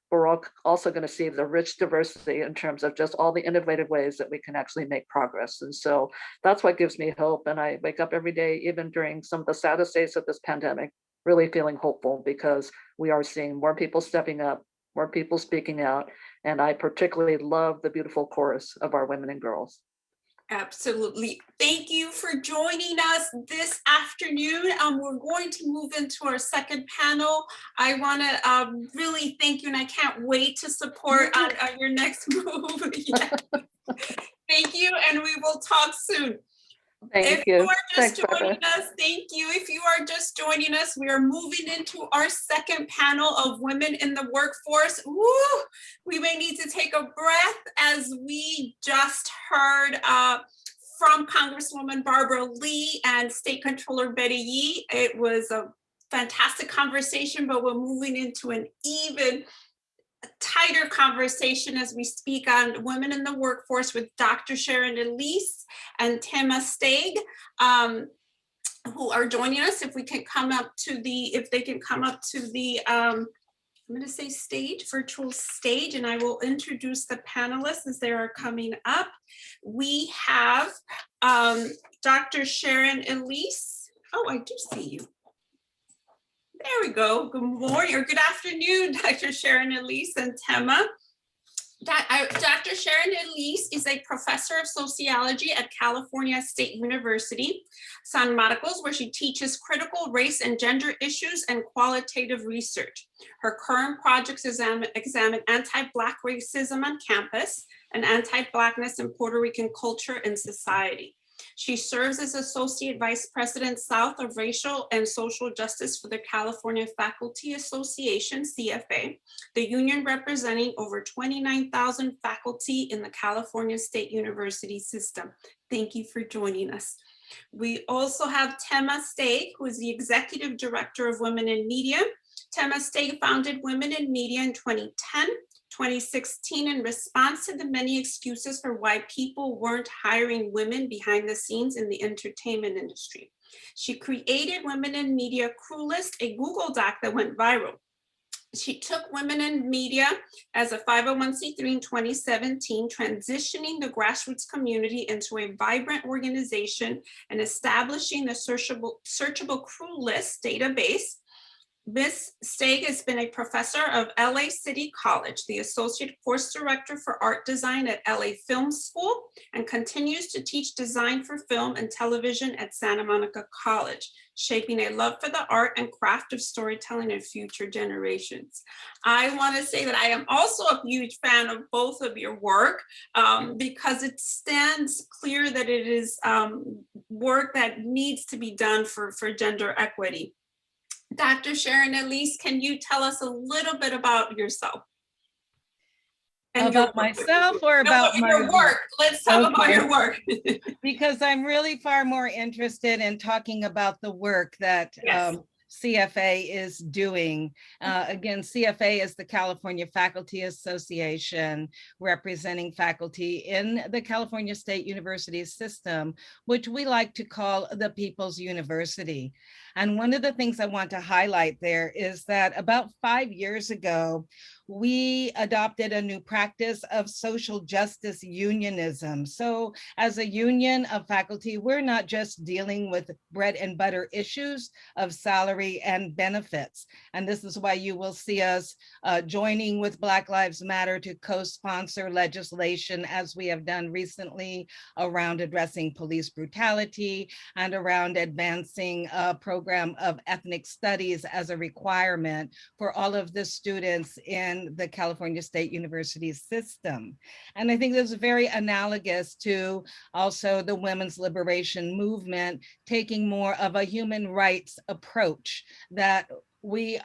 We're also going to see the rich diversity in terms of just all the innovative ways that we can actually make progress. And so that's what gives me hope. And I wake up every day, even during some of the saddest days of this pandemic, really feeling hopeful, because we are seeing more people stepping up, more people speaking out, And I particularly love the beautiful chorus of our women and girls. Absolutely. Thank you for joining us this afternoon. We're going to move into our second panel. I want to really thank you, and I can't wait to support on your next move. Yeah. Thank you, and we will talk soon. Thank you. If you are just Thanks, Barbara. joining us, thank you. If you are just joining us, we are moving into our second panel of women in the workforce. Woo! We may need to take a breath as we just heard from Congresswoman Barbara Lee and State Controller Betty Yee. It was a fantastic conversation, but we're moving into an even tighter conversation as we speak on women in the workforce with Dr. Sharon Elise and Tema Stagg, who are joining us. If we can come up to the, if they can come up to the, I'm going to say stage, virtual stage, and I will introduce the panelists as they are coming up. We have Dr. Sharon Elise. Oh, I do see you. There we go. Good morning or good afternoon, Dr. Sharon Elise and Tema. Dr. Sharon Elise is a professor of sociology at California State University, San Marcos, where she teaches critical race and gender issues and qualitative research. Her current projects examine anti-Black racism on campus and anti-Blackness in Puerto Rican culture and society. She serves as Associate Vice President South of Racial and Social Justice for the California Faculty Association, CFA, the union representing over 29,000 faculty in the California State University system. Thank you for joining us. We also have Tema Stagg, who is the Executive Director of Women in Media. Tema Stagg founded Women in Media in 2010. 2016 in response to the many excuses for why people weren't hiring women behind the scenes in the entertainment industry. She created Women in Media Crew List, a Google Doc that went viral. She took Women in Media as a 501c3 in 2017, transitioning the grassroots community into a vibrant organization and establishing the searchable crew list database. Ms. Stagg has been a professor of LA City College, the Associate Course Director for Art Design at LA Film School, and continues to teach design for film and television at Santa Monica College, shaping a love for the art and craft of storytelling in future generations. I want to say that I am also a huge fan of both of your work because it stands clear that it is work that needs to be done for gender equity. Dr. Sharon Elise, can you tell us a little bit about yourself? And about myself or about your work? Let's talk about your work. Because I'm really far more interested in talking about the work that CFA is doing. Again, CFA is the California Faculty Association, representing faculty in the California State University system, which we like to call the People's University. And one of the things I want to highlight there is that about 5 years ago, we adopted a new practice of social justice unionism. So as a union of faculty, we're not just dealing with bread and butter issues of salary and benefits. And this is why you will see us joining with Black Lives Matter to co-sponsor legislation, as we have done recently, around addressing police brutality and around advancing a program of ethnic studies as a requirement for all of the students in the California State University system. And I think this is very analogous to also the women's liberation movement, taking more of a human rights approach, that we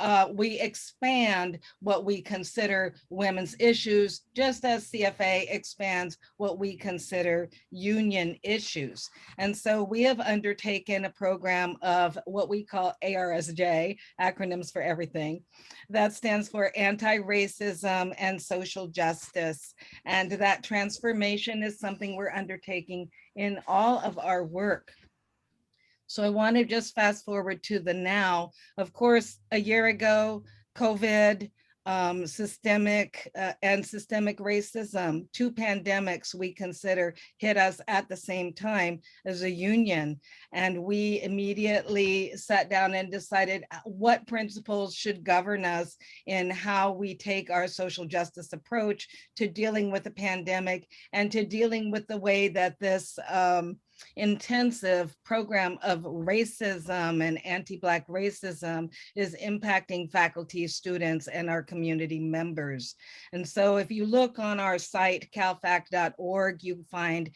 expand what we consider women's issues, just as CFA expands what we consider union issues. And so we have undertaken a program of what we call ARSJ, acronyms for everything, that stands for anti-racism and social justice. And that transformation is something we're undertaking in all of our work. So I want to just fast forward to the now. Of course, a year ago, COVID systemic and systemic racism, two pandemics we consider hit us at the same time as a union. And we immediately sat down and decided what principles should govern us in how we take our social justice approach to dealing with the pandemic and to dealing with the way that this intensive program of racism and anti-Black racism is impacting faculty, students, and our community members. And so if you look on our site, calfac.org, you find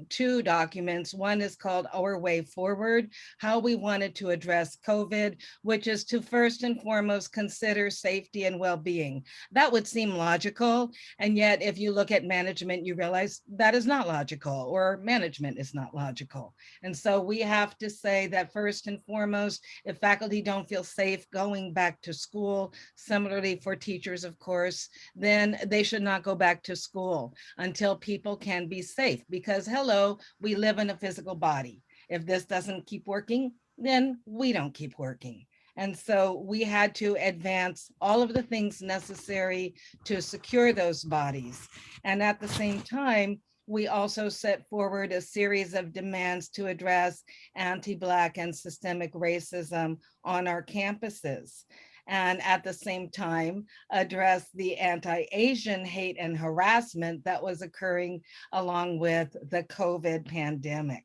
two documents. One is called Our Way Forward, how we wanted to address COVID, which is to first and foremost consider safety and well-being. That would seem logical. And yet, if you look at management, you realize that is not logical, or management is not logical. And so we have to say that first and foremost, if faculty don't feel safe going back to school, similarly for teachers, of course, then they should not go back to school until people can be safe, because hello, we live in a physical body. If this doesn't keep working, then we don't keep working. And so we had to advance all of the things necessary to secure those bodies. And at the same time, we also set forward a series of demands to address anti-Black and systemic racism on our campuses. And at the same time, address the anti-Asian hate and harassment that was occurring along with the COVID pandemic.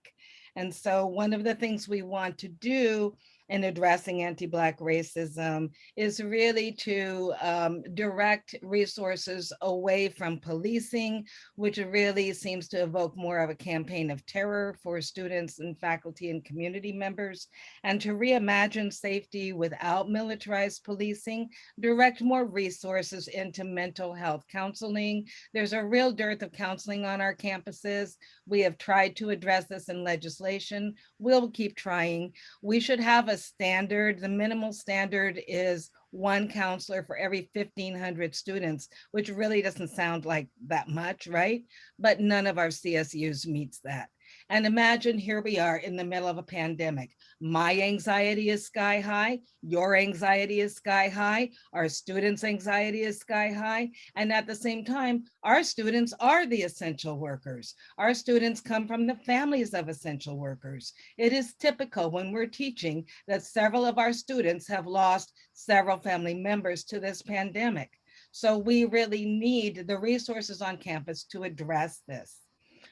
And so one of the things we want to do in addressing anti-Black racism is really to direct resources away from policing, which really seems to evoke more of a campaign of terror for students and faculty and community members, and to reimagine safety without militarized policing, direct more resources into mental health counseling. There's a real dearth of counseling on our campuses. We have tried to address this in legislation. We'll keep trying. We should have a standard. The minimal standard is one counselor for every 1,500 students, which really doesn't sound like that much, right? But none of our CSUs meets that. And imagine here we are in the middle of a pandemic. My anxiety is sky high. Your anxiety is sky high. Our students' anxiety is sky high. And at the same time, our students are the essential workers. Our students come from the families of essential workers. It is typical when we're teaching that several of our students have lost several family members to this pandemic. So we really need the resources on campus to address this.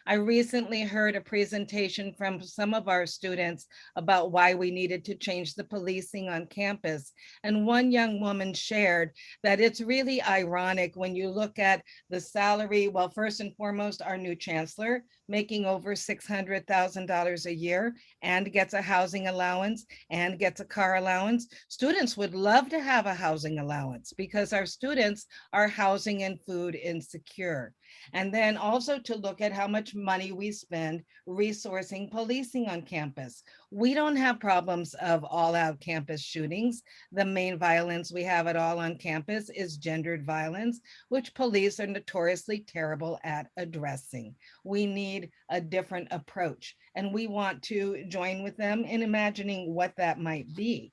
I recently heard a presentation from some of our students about why we needed to change the policing on campus. And one young woman shared that it's really ironic when you look at the salary. Well, first and foremost, our new chancellor making over $600,000 a year and gets a housing allowance and gets a car allowance. Students would love to have a housing allowance because our students are housing and food insecure. And then also to look at how much money we spend resourcing policing on campus. We don't have problems of all-out campus shootings. The main violence we have at all on campus is gendered violence, which police are notoriously terrible at addressing. We need a different approach, and we want to join with them in imagining what that might be.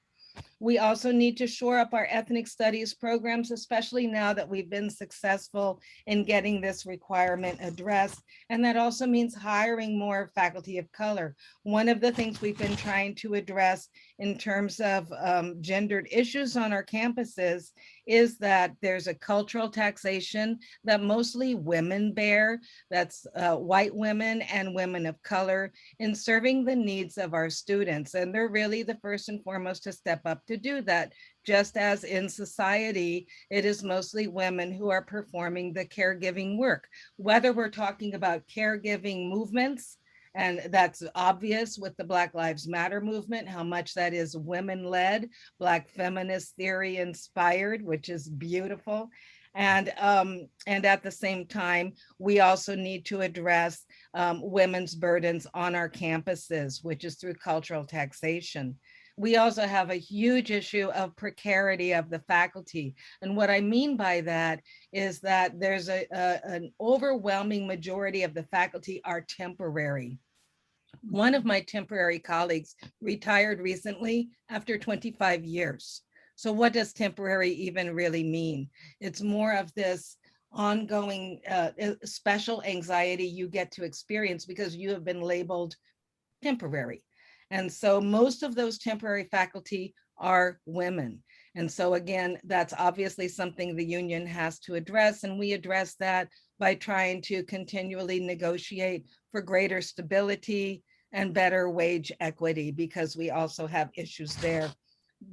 We also need to shore up our ethnic studies programs, especially now that we've been successful in getting this requirement addressed. And that also means hiring more faculty of color. One of the things we've been trying to address in terms of gendered issues on our campuses is that there's a cultural taxation that mostly women bear, that's white women and women of color, in serving the needs of our students. And they're really the first and foremost to step up to do that, just as in society, it is mostly women who are performing the caregiving work, whether we're talking about caregiving movements, and that's obvious with the Black Lives Matter movement, how much that is women-led, Black feminist theory inspired, which is beautiful. And at the same time, we also need to address women's burdens on our campuses, which is through cultural taxation. We also have a huge issue of precarity of the faculty. And what I mean by that is that there's an overwhelming majority of the faculty are temporary. One of my temporary colleagues retired recently after 25 years. So what does temporary even really mean? It's more of this ongoing special anxiety you get to experience because you have been labeled temporary. And so most of those temporary faculty are women. And so again, that's obviously something the union has to address. And we address that by trying to continually negotiate for greater stability and better wage equity, because we also have issues there.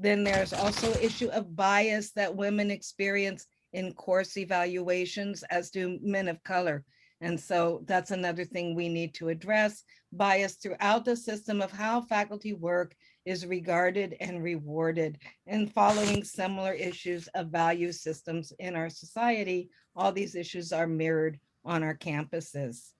Then there's also issue of bias that women experience in course evaluations, as do men of color. And so that's another thing we need to address. Bias throughout the system of how faculty work is regarded and rewarded, and following similar issues of value systems in our society. All these issues are mirrored on our campuses.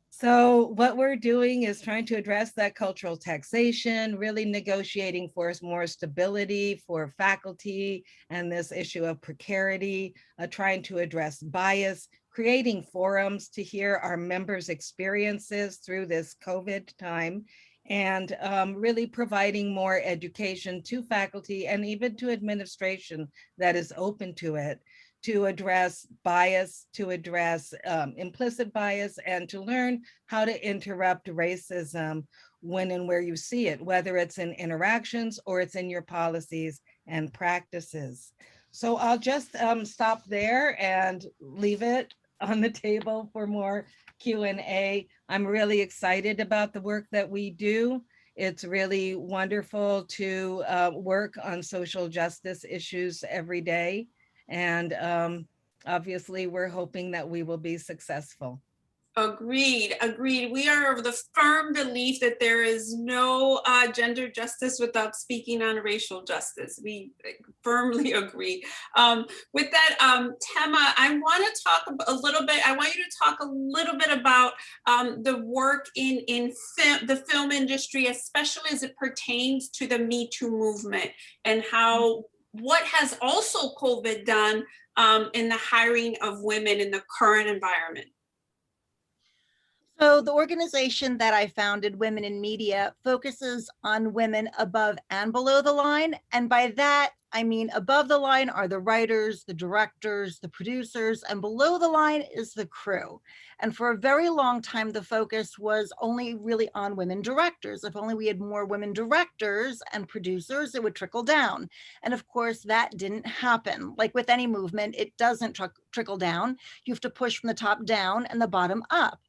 So what we're doing is trying to address that cultural taxation, really negotiating for more stability for faculty and this issue of precarity, trying to address bias, creating forums to hear our members' experiences through this COVID time, and really providing more education to faculty and even to administration that is open to it, to address bias, to address implicit bias, and to learn how to interrupt racism when and where you see it, whether it's in interactions or it's in your policies and practices. So I'll just stop there and leave it on the table for more Q&A. I'm really excited about the work that we do. It's really wonderful to work on social justice issues every day. And obviously, we're hoping that we will be successful. Agreed, agreed. We are of the firm belief that there is no gender justice without speaking on racial justice. We firmly agree. With that, Tema, I want to talk a little bit, I want you to talk a little bit about the work in the film industry, especially as it pertains to the Me Too movement, and how what has also COVID done in the hiring of women in the current environment. So the organization that I founded, Women in Media, focuses on women above and below the line. And by that, I mean above the line are the writers, the directors, the producers, and below the line is the crew. And for a very long time, the focus was only really on women directors. If only we had more women directors and producers, it would trickle down. And of course, that didn't happen. Like with any movement, it doesn't trickle down. You have to push from the top down and the bottom up.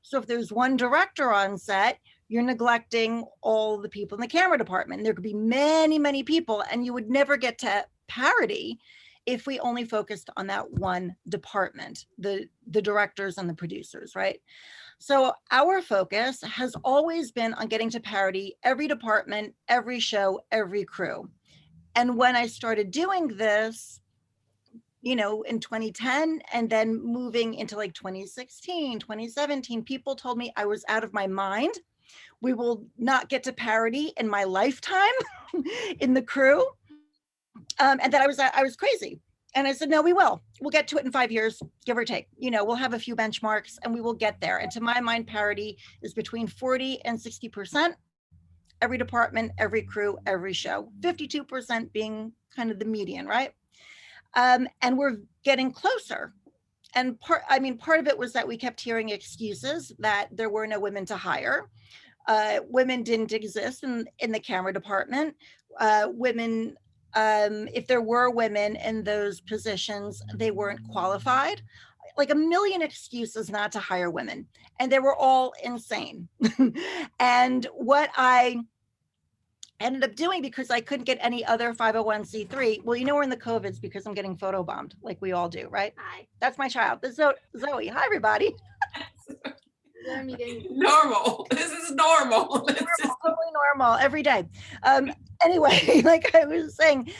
So if there's one director on set, you're neglecting all the people in the camera department. There could be many, many people, and you would never get to parity if we only focused on that one department, the directors and the producers, right? So our focus has always been on getting to parity every department, every show, every crew. And when I started doing this, you know, in 2010, and then moving into like 2016, 2017, people told me I was out of my mind. We will not get to parity in my lifetime in the crew. And that I was crazy. And I said, no, we will. We'll get to it in 5 years, give or take. You know, we'll have a few benchmarks and we will get there. And to my mind, parity is between 40 and 60%. Every department, every crew, every show. 52% being kind of the median, right? And we're getting closer. And part of it was that we kept hearing excuses that there were no women to hire. Women didn't exist in the camera department. Women, if there were women in those positions, they weren't qualified. Like a million excuses not to hire women. And they were all insane. And what I ended up doing, because I couldn't get any other 501c3. Well, you know, we're in the COVIDs because I'm getting photobombed like we all do, right? Hi, that's my child. This is Zoe. Hi, everybody. Normal. This is normal. Totally normal every day. Anyway, like I was saying,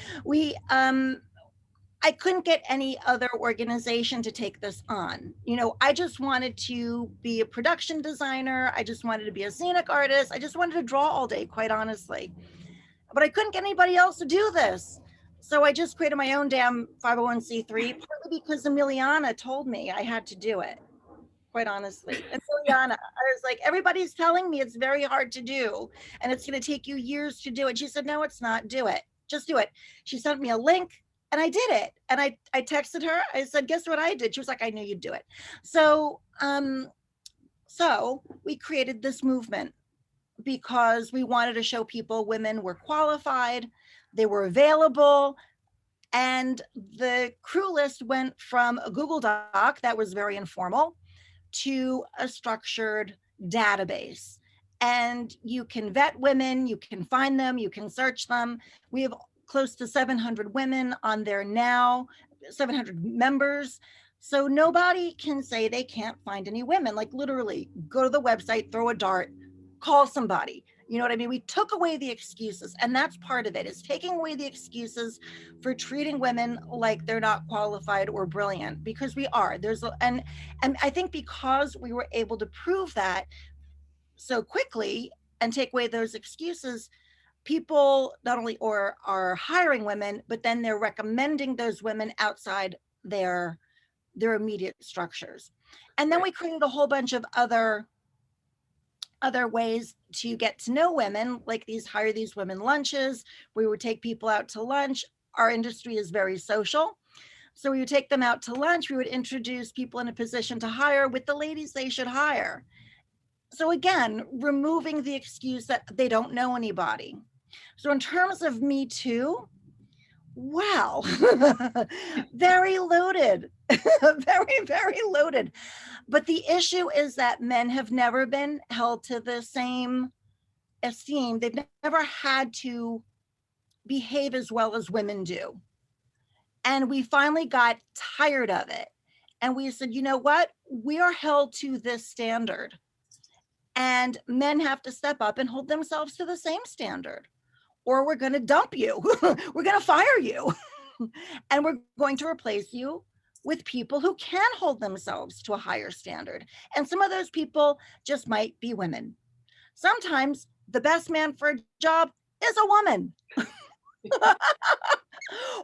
I couldn't get any other organization to take this on. You know, I just wanted to be a production designer. I just wanted to be a scenic artist. I just wanted to draw all day, quite honestly. But I couldn't get anybody else to do this. So I just created my own damn 501c3, partly because Emiliana told me I had to do it, quite honestly. Emiliana, I was like, everybody's telling me it's very hard to do and it's going to take you years to do it. She said, no, it's not. Do it. just do it. She sent me a link and I did it. And I texted her, I said, guess what I did? She was like, I knew you'd do it. So, so we created this movement because we wanted to show people women were qualified, they were available. And the crew list went from a Google Doc that was very informal to a structured database. And you can vet women, you can find them, you can search them. We have close to 700 women on there now, 700 members. So nobody can say they can't find any women. Like literally go to the website, throw a dart, call somebody. You know what I mean? We took away the excuses, and that's part of it, is taking away the excuses for treating women like they're not qualified or brilliant, because we are. And I think because we were able to prove that so quickly and take away those excuses, people not only are hiring women, but then they're recommending those women outside their immediate structures. And then we created a whole bunch of other ways to get to know women, like hire these women lunches. We would take people out to lunch. Our industry is very social. So we would take them out to lunch. We would introduce people in a position to hire with the ladies they should hire. So again, removing the excuse that they don't know anybody. So in terms of Me Too, wow, very loaded, very, very loaded. But the issue is that men have never been held to the same esteem. They've never had to behave as well as women do. And we finally got tired of it. And we said, you know what? We are held to this standard. And men have to step up and hold themselves to the same standard, or we're going to dump you. We're going to fire you. And we're going to replace you with people who can hold themselves to a higher standard. And some of those people just might be women. Sometimes the best man for a job is a woman.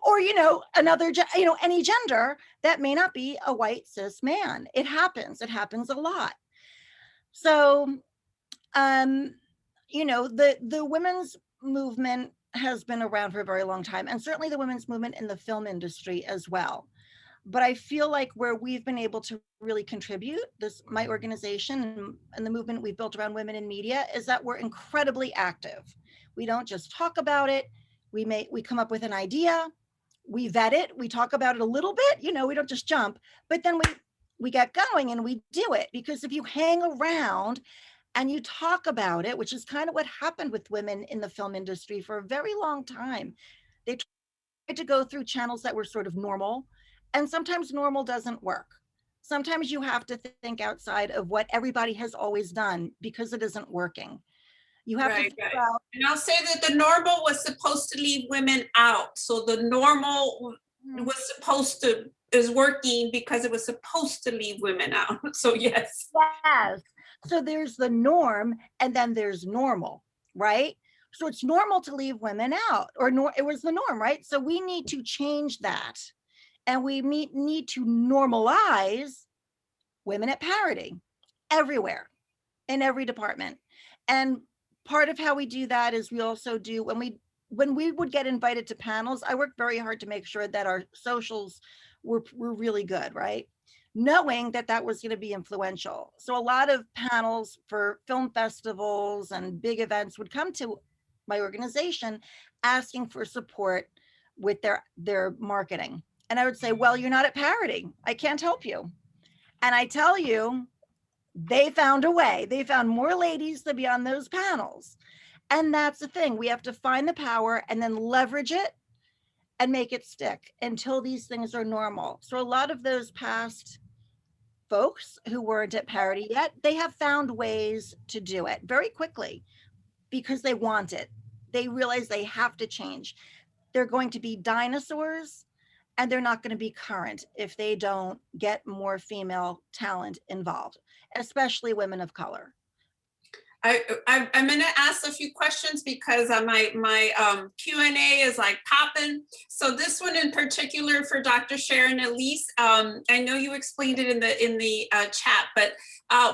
Or, any gender that may not be a white cis man. It happens a lot. So, the women's movement has been around for a very long time, and certainly the women's movement in the film industry as well. But I feel like where we've been able to really contribute, my organization and the movement we've built around women in media, is that we're incredibly active. We don't just talk about it. We come up with an idea, we vet it, we talk about it a little bit, we don't just jump, but then we get going and we do it. Because if you hang around and you talk about it, which is kind of what happened with women in the film industry for a very long time, they tried to go through channels that were sort of normal, and sometimes normal doesn't work. Sometimes you have to think outside of what everybody has always done because it isn't working. You have to figure out. And I'll say that the normal was supposed to leave women out. So the normal is working because it was supposed to leave women out. So yes. Yes. So there's the norm, and then there's normal, right? So it's normal to leave women out, it was the norm, right? So we need to change that. And we need to normalize women at parity everywhere, in every department. And part of how we do that is we also do, when we would get invited to panels, I worked very hard to make sure that our socials were really good, right? Knowing that was going to be influential. So a lot of panels for film festivals and big events would come to my organization asking for support with their marketing. And I would say, well, you're not at parity. I can't help you. And I tell you, they found a way. They found more ladies to be on those panels. And that's the thing. We have to find the power and then leverage it and make it stick until these things are normal. So a lot of those past folks who weren't at parity yet, they have found ways to do it very quickly because they want it. They realize they have to change. They're going to be dinosaurs, and they're not going to be current if they don't get more female talent involved, especially women of color. I'm gonna ask a few questions because my Q&A is like popping. So this one in particular for Dr. Sharon Elise, I know you explained it in the chat, but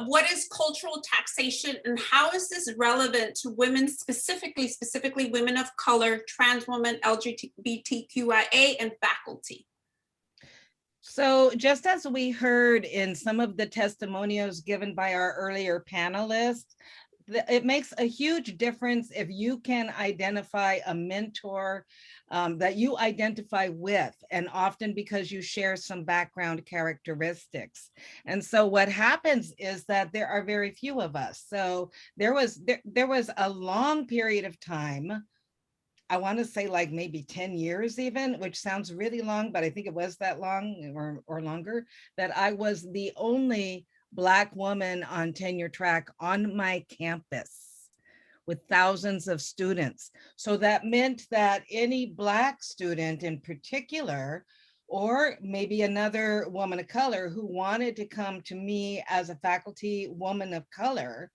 what is cultural taxation and how is this relevant to women specifically women of color, trans women, LGBTQIA, and faculty? So just as we heard in some of the testimonials given by our earlier panelists, it makes a huge difference if you can identify a mentor that you identify with, and often because you share some background characteristics. And so what happens is that there are very few of us. So there was a long period of time, I want to say like maybe 10 years even, which sounds really long, but I think it was that long or longer, that I was the only Black woman on tenure track on my campus with thousands of students. So that meant that any Black student in particular, or maybe another woman of color who wanted to come to me as a faculty woman of color,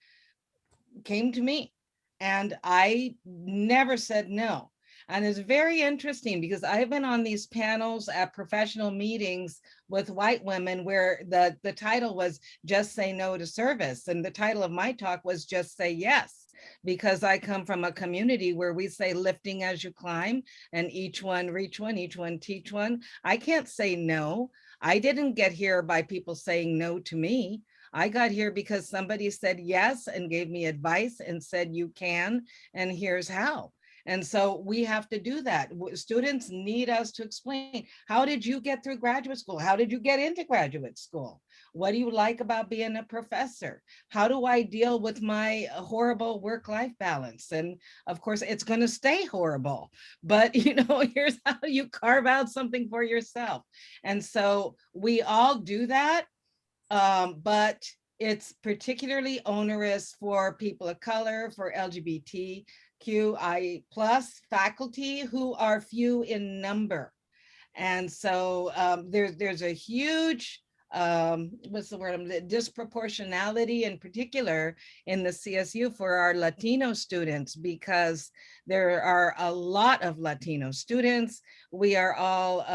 came to me. And I never said no. And it's very interesting because I've been on these panels at professional meetings with white women where the title was Just Say No to Service. And the title of my talk was Just Say Yes, because I come from a community where we say lifting as you climb, and each one reach one, each one teach one. I can't say no. I didn't get here by people saying no to me. I got here because somebody said yes and gave me advice and said, you can, and here's how. And so we have to do that. Students need us to explain, how did you get through graduate school? How did you get into graduate school? What do you like about being a professor? How do I deal with my horrible work-life balance? And of course, it's going to stay horrible, but here's how you carve out something for yourself. And so we all do that. But it's particularly onerous for people of color, for LGBTQI plus faculty who are few in number. And so there's a huge, disproportionality in particular in the CSU for our Latino students, because there are a lot of Latino students. We are all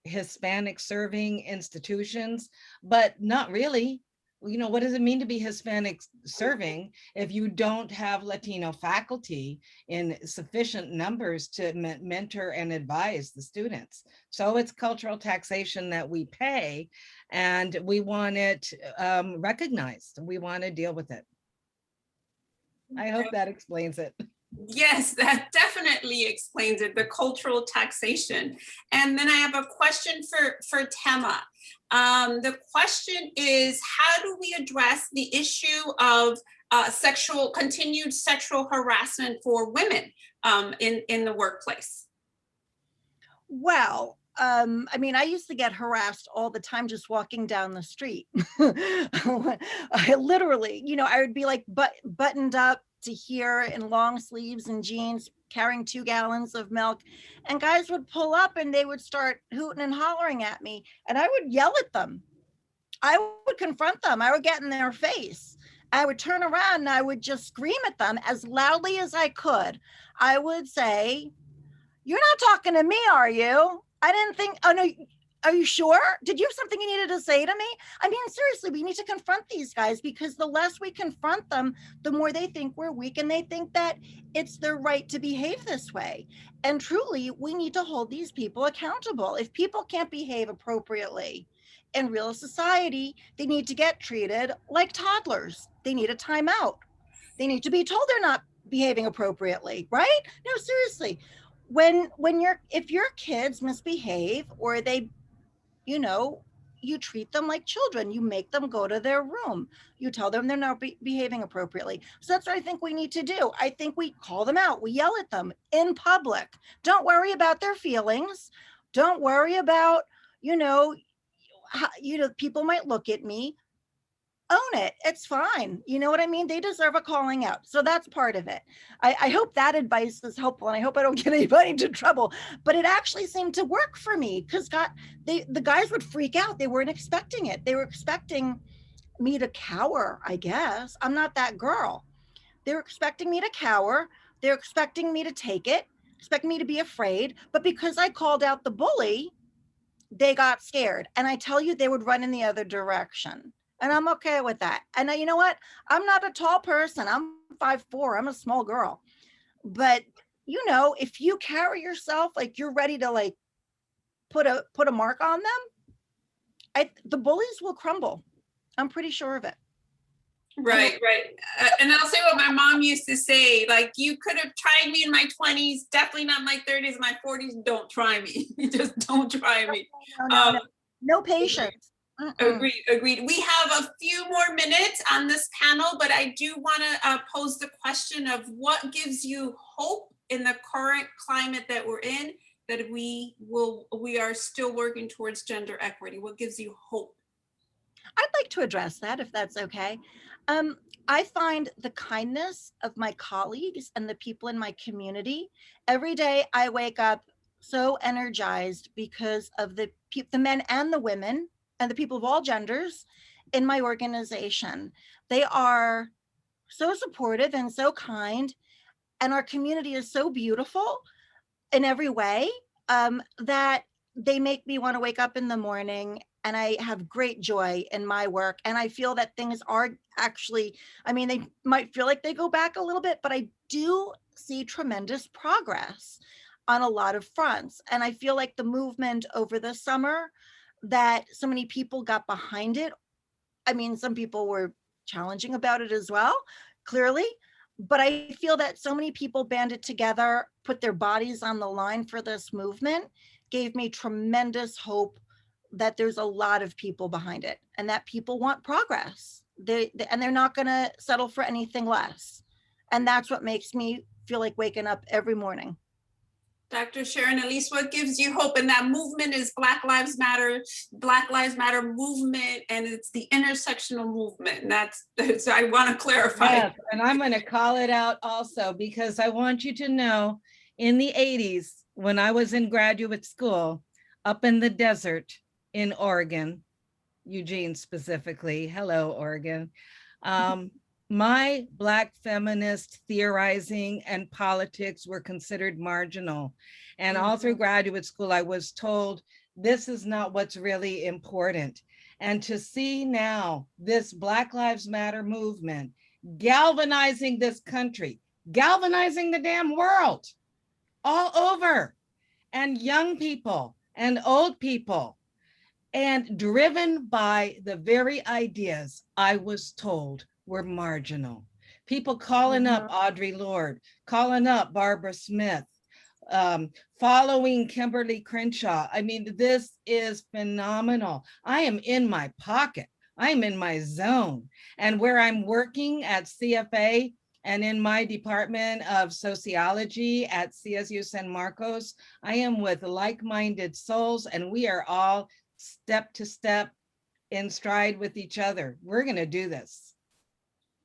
Hispanic serving institutions, but not really. What does it mean to be Hispanic serving if you don't have Latino faculty in sufficient numbers to mentor and advise the students? So it's cultural taxation that we pay, and we want it recognized. We want to deal with it. I hope that explains it. Yes, that definitely explains it, the cultural taxation. And then I have a question for Tema. The question is, how do we address the issue of continued sexual harassment for women in the workplace? Well, I used to get harassed all the time just walking down the street. I literally, I would be like buttoned up to here in long sleeves and jeans, carrying 2 gallons of milk, and guys would pull up and they would start hooting and hollering at me, and I would yell at them. I would confront them. I would get in their face. I would turn around and I would just scream at them as loudly as I could. I would say, "You're not talking to me, are you? I didn't think, oh no, are you sure? Did you have something you needed to say to me?" I mean, seriously, we need to confront these guys, because the less we confront them, the more they think we're weak, and they think that it's their right to behave this way. And truly, we need to hold these people accountable. If people can't behave appropriately in real society, they need to get treated like toddlers. They need a timeout. They need to be told they're not behaving appropriately, right? No, seriously. If your kids misbehave, or they, you treat them like children, you make them go to their room, you tell them they're not behaving appropriately. So that's what I think we need to do. I think we call them out, we yell at them in public. Don't worry about their feelings. Don't worry about, people might look at me. Own it. It's fine. You know what I mean? They deserve a calling out. So that's part of it. I hope that advice is helpful, and I hope I don't get anybody into trouble. But it actually seemed to work for me, because the guys would freak out. They weren't expecting it. They were expecting me to cower, I guess. I'm not that girl. They're expecting me to cower. They're expecting me to take it, expecting me to be afraid. But because I called out the bully, they got scared. And I tell you, they would run in the other direction. And I'm okay with that. And you know what? I'm not a tall person. I'm 5'4". I'm a small girl. But you know, if you carry yourself like you're ready to like put a mark on them, the bullies will crumble. I'm pretty sure of it. Right. And I'll say what my mom used to say, like, you could have tried me in my 20s, definitely not my 30s, my 40s, don't try me. Just don't try me. No patience. Agreed. We have a few more minutes on this panel, but I do want to pose the question of what gives you hope in the current climate that we're in, that we are still working towards gender equity. What gives you hope? I'd like to address that if that's okay. I find the kindness of my colleagues and the people in my community. Every day I wake up so energized because of the men and the women and the people of all genders in my organization. They are so supportive and so kind, and our community is so beautiful in every way, that they make me want to wake up in the morning, and I have great joy in my work. And I feel that things are actually, I mean, they might feel like they go back a little bit, but I do see tremendous progress on a lot of fronts. And I feel like the movement over the summer, that so many people got behind it. I mean, some people were challenging about it as well, clearly. But I feel that so many people banded together, put their bodies on the line for this movement, gave me tremendous hope that there's a lot of people behind it and that people want progress. And they're not going to settle for anything less. And that's what makes me feel like waking up every morning. Dr. Sharon Elise, what gives you hope? And that movement is Black Lives Matter movement, and it's the intersectional movement. And so I want to clarify. Yes, and I'm going to call it out also, because I want you to know, in the 80s, when I was in graduate school, up in the desert in Oregon, Eugene specifically, hello, Oregon, my Black feminist theorizing and politics were considered marginal. And all through graduate school, I was told this is not what's really important. And to see now this Black Lives Matter movement galvanizing this country, galvanizing the damn world all over, and young people and old people, and driven by the very ideas I was told were marginal. People calling up Audre Lorde, calling up Barbara Smith, following Kimberly Crenshaw. I mean, this is phenomenal. I am in my pocket. I'm in my zone. And where I'm working at CFA and in my department of sociology at CSU San Marcos, I am with like-minded souls, and we are all step to step in stride with each other. We're going to do this.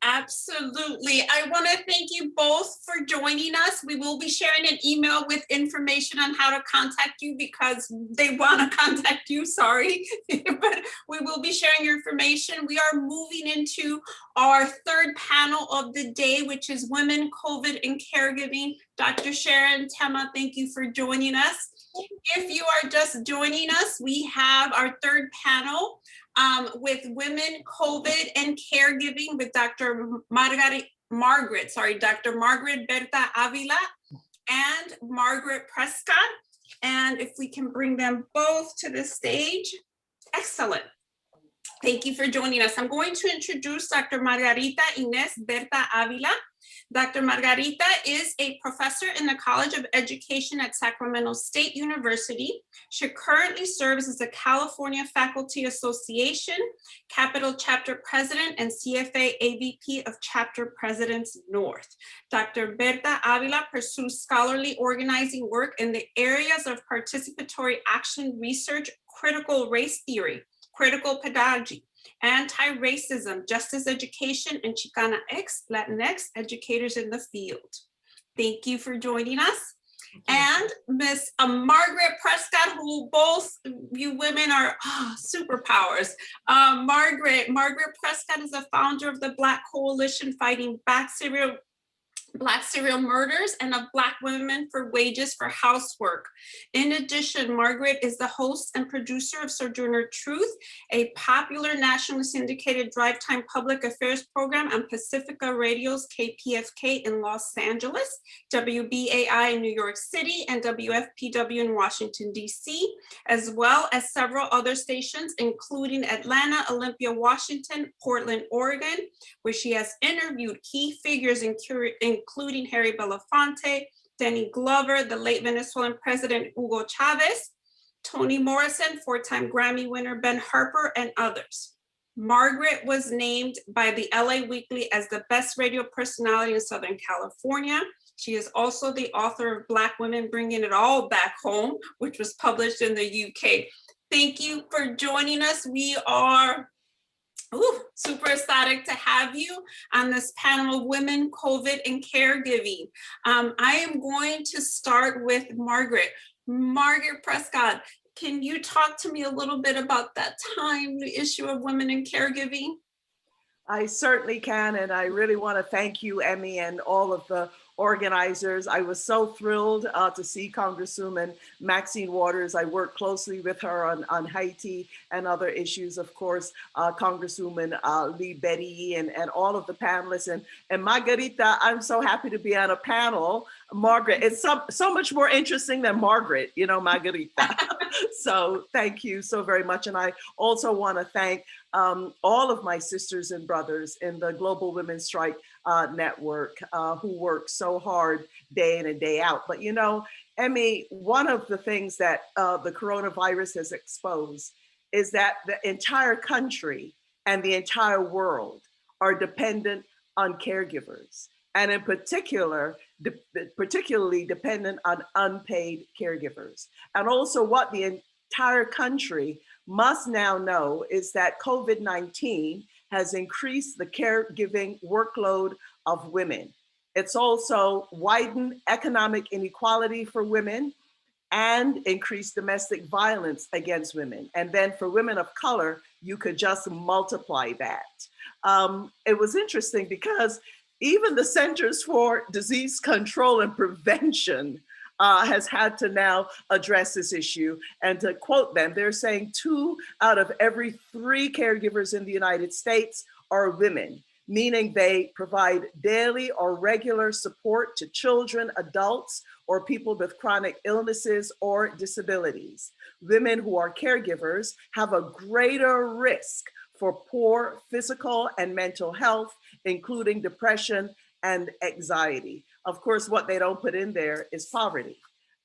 Absolutely. I want to thank you both for joining us. We will be sharing an email with information on how to contact you, because they want to contact you, sorry, but we will be sharing your information. We are moving into our third panel of the day, which is Women, COVID, and Caregiving. Dr. Sharon, Tema, thank you for joining us. If you are just joining us, we have our third panel with Women, COVID, and Caregiving with Dr. Margaret Berta Avila and Margaret Prescott. And if we can bring them both to the stage. Excellent. Thank you for joining us. I'm going to introduce Dr. Margarita Inés Berta Avila. Dr. Margarita is a professor in the College of Education at Sacramento State University. She currently serves as the California Faculty Association Capital Chapter President and CFA AVP of Chapter Presidents North. Dr. Berta Avila pursues scholarly organizing work in the areas of participatory action research, critical race theory, critical pedagogy, anti-racism, justice education, and Chicana X, Latinx educators in the field. Thank you for joining us. And Miss Margaret Prescott, who both you women are superpowers. Margaret Prescott is the founder of the Black Coalition Fighting Back Black serial murders, and of Black women for wages for housework. In addition, Margaret is the host and producer of Sojourner Truth, a popular nationally syndicated drive time public affairs program on Pacifica Radio's KPFK in Los Angeles, WBAI in New York City, and WFPW in Washington, D.C., as well as several other stations, including Atlanta, Olympia, Washington, Portland, Oregon, where she has interviewed key figures including Harry Belafonte, Danny Glover, the late Venezuelan President Hugo Chavez, Toni Morrison, four-time Grammy winner Ben Harper, and others. Margaret was named by the LA Weekly as the best radio personality in Southern California. She is also the author of Black Women Bringing It All Back Home, which was published in the UK. Thank you for joining us. We are super ecstatic to have you on this panel of women, COVID, and caregiving. I am going to start with Margaret. Margaret Prescott, can you talk to me a little bit about that timely issue of women in caregiving? I certainly can, and I really want to thank you, Emmy, and all of the organizers. I was so thrilled to see Congresswoman Maxine Waters. I worked closely with her on Haiti and other issues, of course, Congresswoman Lee Betty and all of the panelists. And Margarita, I'm so happy to be on a panel. Margaret, it's so much more interesting than Margaret, you know, Margarita. So thank you so very much. And I also want to thank all of my sisters and brothers in the Global Women's Strike Network who work so hard day in and day out. But you know, Emmy, one of the things that the coronavirus has exposed is that the entire country and the entire world are dependent on caregivers, and in particular, particularly dependent on unpaid caregivers. And also what the entire country must now know is that COVID-19 has increased the caregiving workload of women. It's also widened economic inequality for women and increased domestic violence against women. And then for women of color, you could just multiply that. It was interesting because even the Centers for Disease Control and Prevention has had to now address this issue. And to quote them, they're saying 2 out of every 3 caregivers in the United States are women, meaning they provide daily or regular support to children, adults, or people with chronic illnesses or disabilities. Women who are caregivers have a greater risk for poor physical and mental health, including depression and anxiety. Of course, what they don't put in there is poverty.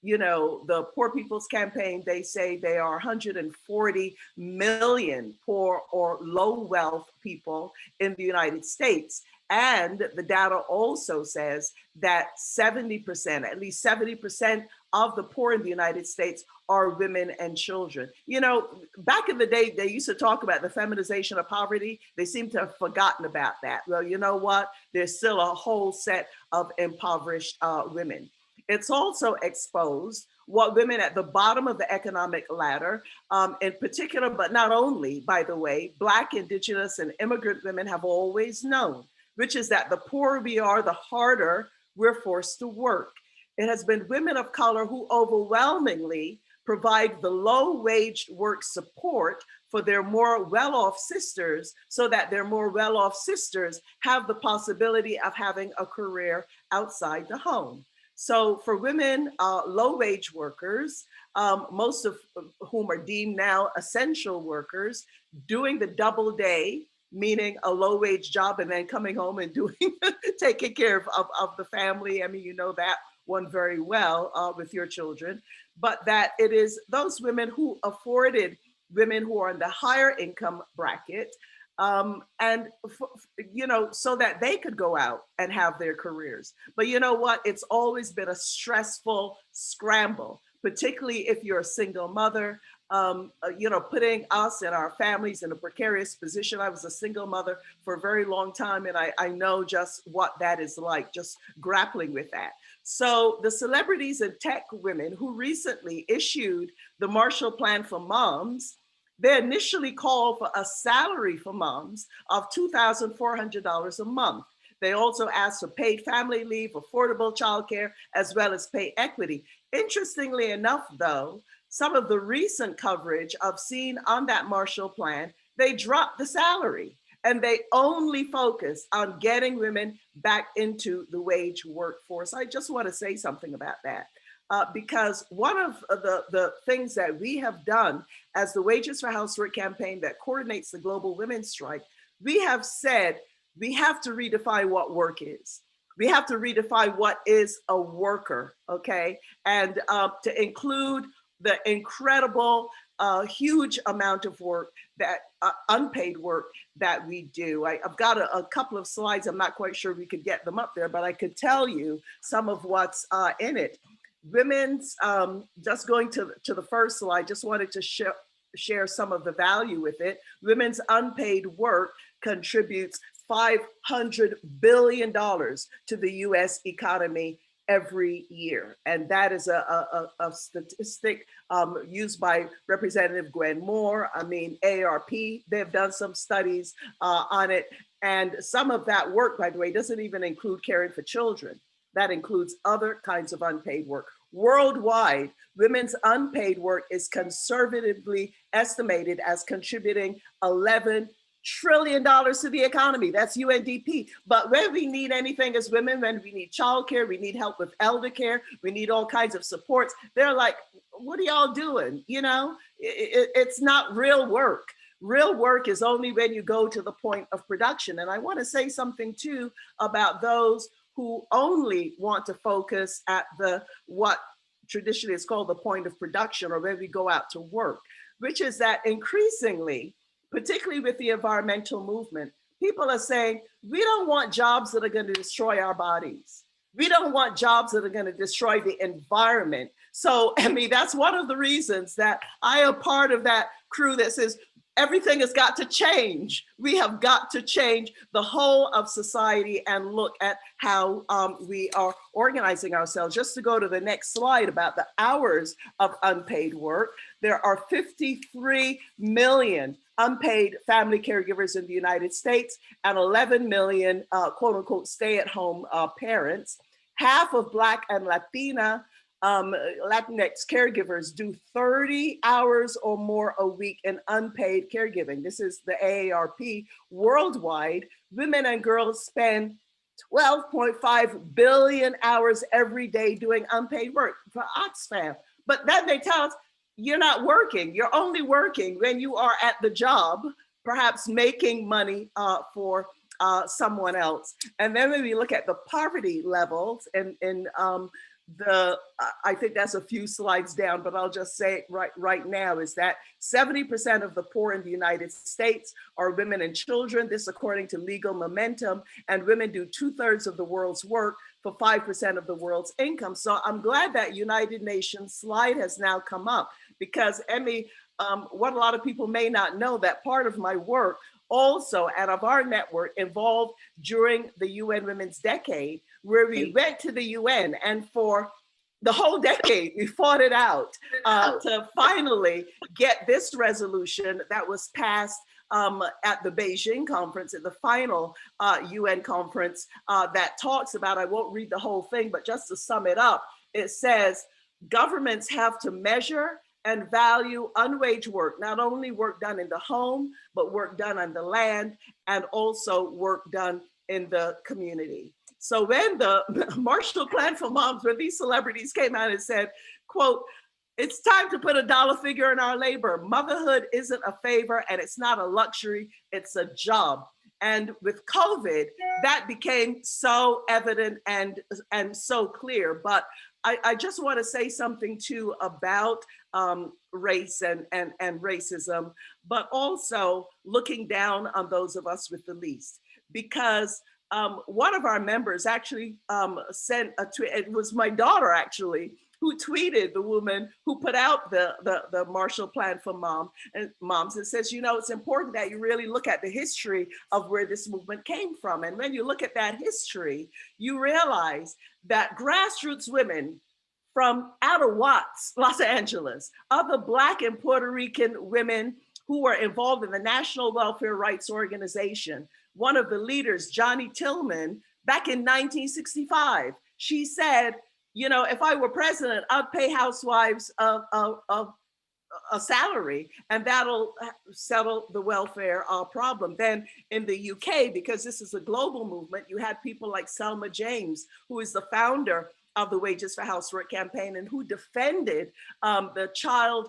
You know, the Poor People's Campaign, they say there are 140 million poor or low wealth people in the United States. And the data also says that 70%, at least 70% of the poor in the United States are women and children. You know, back in the day, they used to talk about the feminization of poverty. They seem to have forgotten about that. Well, you know what? There's still a whole set of impoverished women. It's also exposed what women at the bottom of the economic ladder, in particular, but not only, by the way, Black, Indigenous, and immigrant women have always known, which is that the poorer we are, the harder we're forced to work. It has been women of color who overwhelmingly provide the low-wage work support for their more well-off sisters, so that their more well-off sisters have the possibility of having a career outside the home. So for women, low-wage workers, most of whom are deemed now essential workers, doing the double day, meaning a low-wage job and then coming home and doing, taking care of the family. I mean, you know that one very well with your children, but that it is those women who afforded women who are in the higher income bracket, and you know, so that they could go out and have their careers. But you know what? It's always been a stressful scramble, particularly if you're a single mother, you know, putting us and our families in a precarious position. I was a single mother for a very long time, and I know just what that is like, just grappling with that. So the celebrities and tech women who recently issued the Marshall Plan for Moms, they initially called for a salary for moms of $2,400 a month. They also asked for paid family leave, affordable childcare, as well as pay equity. Interestingly enough, though, some of the recent coverage I've seen on that Marshall Plan, they dropped the salary and they only focus on getting women back into the wage workforce. I just want to say something about that. Because one of the things that we have done as the Wages for Housework campaign that coordinates the global women's strike, we have said we have to redefine what work is. We have to redefine what is a worker, okay? And to include the incredible, huge amount of work that unpaid work that we do. I've got a couple of slides. I'm not quite sure we could get them up there, but I could tell you some of what's in it. Women's, just going to the first slide, just wanted to share some of the value with it. Women's unpaid work contributes $500 billion to the US economy every year. And that is a statistic used by Representative Gwen Moore. I mean, AARP, they've done some studies on it. And some of that work, by the way, doesn't even include caring for children. That includes other kinds of unpaid work. Worldwide, women's unpaid work is conservatively estimated as contributing $11 trillion to the economy. That's UNDP. But when we need anything as women, when we need childcare, we need help with elder care, we need all kinds of supports, they're like, what are y'all doing? You know, it's not real work. Real work is only when you go to the point of production. And I want to say something too about those who only want to focus at what traditionally is called the point of production, or where we go out to work, which is that increasingly, particularly with the environmental movement, people are saying, we don't want jobs that are going to destroy our bodies. We don't want jobs that are going to destroy the environment. So, I mean, that's one of the reasons that I am part of that crew that says, everything has got to change. We have got to change the whole of society and look at how we are organizing ourselves. Just to go to the next slide about the hours of unpaid work, there are 53 million unpaid family caregivers in the United States and 11 million quote unquote stay-at-home parents. Half of Black and Latinx caregivers do 30 hours or more a week in unpaid caregiving. This is the AARP. Worldwide, women and girls spend 12.5 billion hours every day doing unpaid work for Oxfam. But then they tell us, you're not working. You're only working when you are at the job, perhaps making money for someone else. And then when we look at the poverty levels in I think that's a few slides down, but I'll just say it right now, is that 70% of the poor in the United States are women and children. This according to Legal Momentum, and women do 2/3 of the world's work for 5% of the world's income. So I'm glad that United Nations slide has now come up, because Emmy, what a lot of people may not know, that part of my work also out of our network involved during the UN Women's Decade, where we went to the UN and for the whole decade, we fought it out to finally get this resolution that was passed at the Beijing conference, at the final UN conference that talks about, I won't read the whole thing, but just to sum it up, it says governments have to measure and value unwaged work, not only work done in the home, but work done on the land, and also work done in the community. So when the Marshall Plan for Moms, when these celebrities came out and said, quote, it's time to put a dollar figure in our labor. Motherhood isn't a favor and it's not a luxury, it's a job. And with COVID, that became so evident and so clear. But I just want to say something too about race and racism, but also looking down on those of us with the least. Because one of our members actually sent a tweet, it was my daughter actually, who tweeted the woman who put out the Marshall Plan for Moms. It says, you know, it's important that you really look at the history of where this movement came from. And when you look at that history, you realize that grassroots women from Outer Watts, Los Angeles, other Black and Puerto Rican women who were involved in the National Welfare Rights Organization, one of the leaders, Johnny Tillman, back in 1965. She said, you know, if I were president, I'd pay housewives a salary, and that'll settle the welfare problem. Then in the UK, because this is a global movement, you had people like Selma James, who is the founder of the Wages for Housework campaign, and who defended the child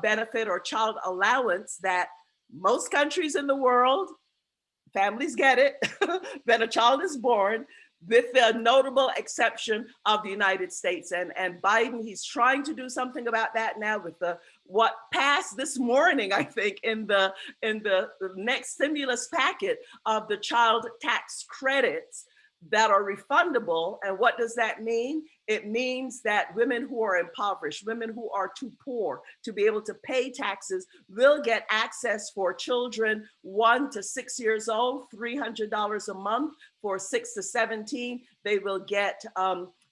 benefit or child allowance that most countries in the world, families get it, when a child is born, with the notable exception of the United States. And Biden, he's trying to do something about that now with what passed this morning, I think, in the next stimulus packet of the child tax credits that are refundable. And what does that mean? It means that women who are impoverished, women who are too poor to be able to pay taxes, will get access for children 1 to 6 years old, $300 a month. For 6 to 17, they will get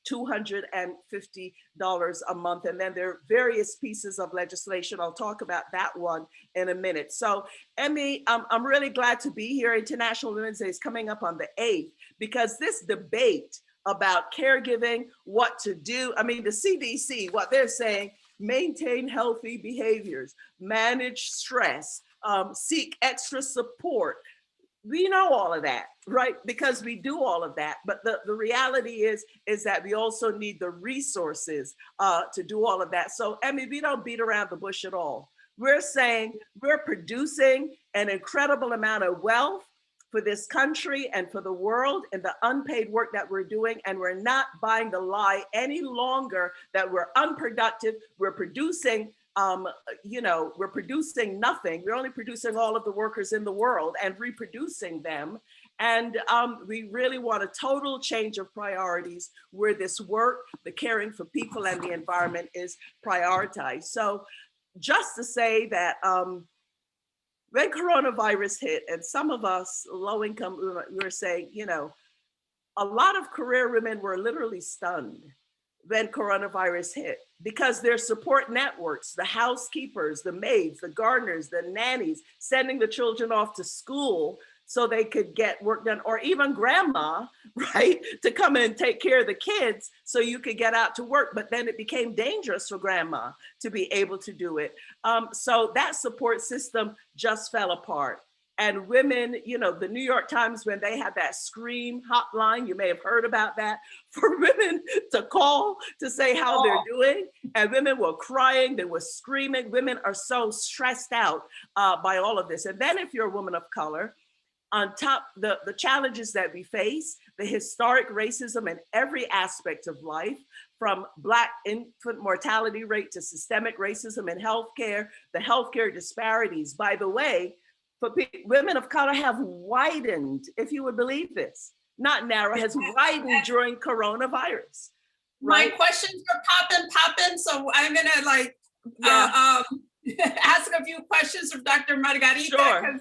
$250 a month. And then there are various pieces of legislation. I'll talk about that one in a minute. So, Emmy, I'm really glad to be here. International Women's Day is coming up on the 8th, because this debate about caregiving, what to do, I mean, the CDC, what they're saying, maintain healthy behaviors, manage stress, seek extra support. We know all of that, right? Because we do all of that. But the reality is that we also need the resources to do all of that. So, Emmy, we don't beat around the bush at all. We're saying we're producing an incredible amount of wealth for this country and for the world, and the unpaid work that we're doing. And we're not buying the lie any longer that we're unproductive. We're producing we're producing nothing. We're only producing all of the workers in the world and reproducing them. And we really want a total change of priorities where this work, the caring for people and the environment, is prioritized. So just to say that when coronavirus hit, and some of us low income, we were saying, you know, a lot of career women were literally stunned when coronavirus hit, because their support networks, the housekeepers, the maids, the gardeners, the nannies, sending the children off to school so they could get work done, or even grandma, right, to come and take care of the kids so you could get out to work. But then it became dangerous for grandma to be able to do it. So that support system just fell apart. And women, you know, the New York Times, when they had that Scream hotline, you may have heard about that, for women to call to say how they're doing. And women were crying, they were screaming. Women are so stressed out by all of this. And then if you're a woman of color, on top the challenges that we face, the historic racism in every aspect of life, from Black infant mortality rate to systemic racism in healthcare, the healthcare disparities, by the way, for women of color have widened, if you would believe this, not narrow, has widened during coronavirus. Right? My questions are popping. So I'm gonna ask a few questions of Dr. Margarita. Sure.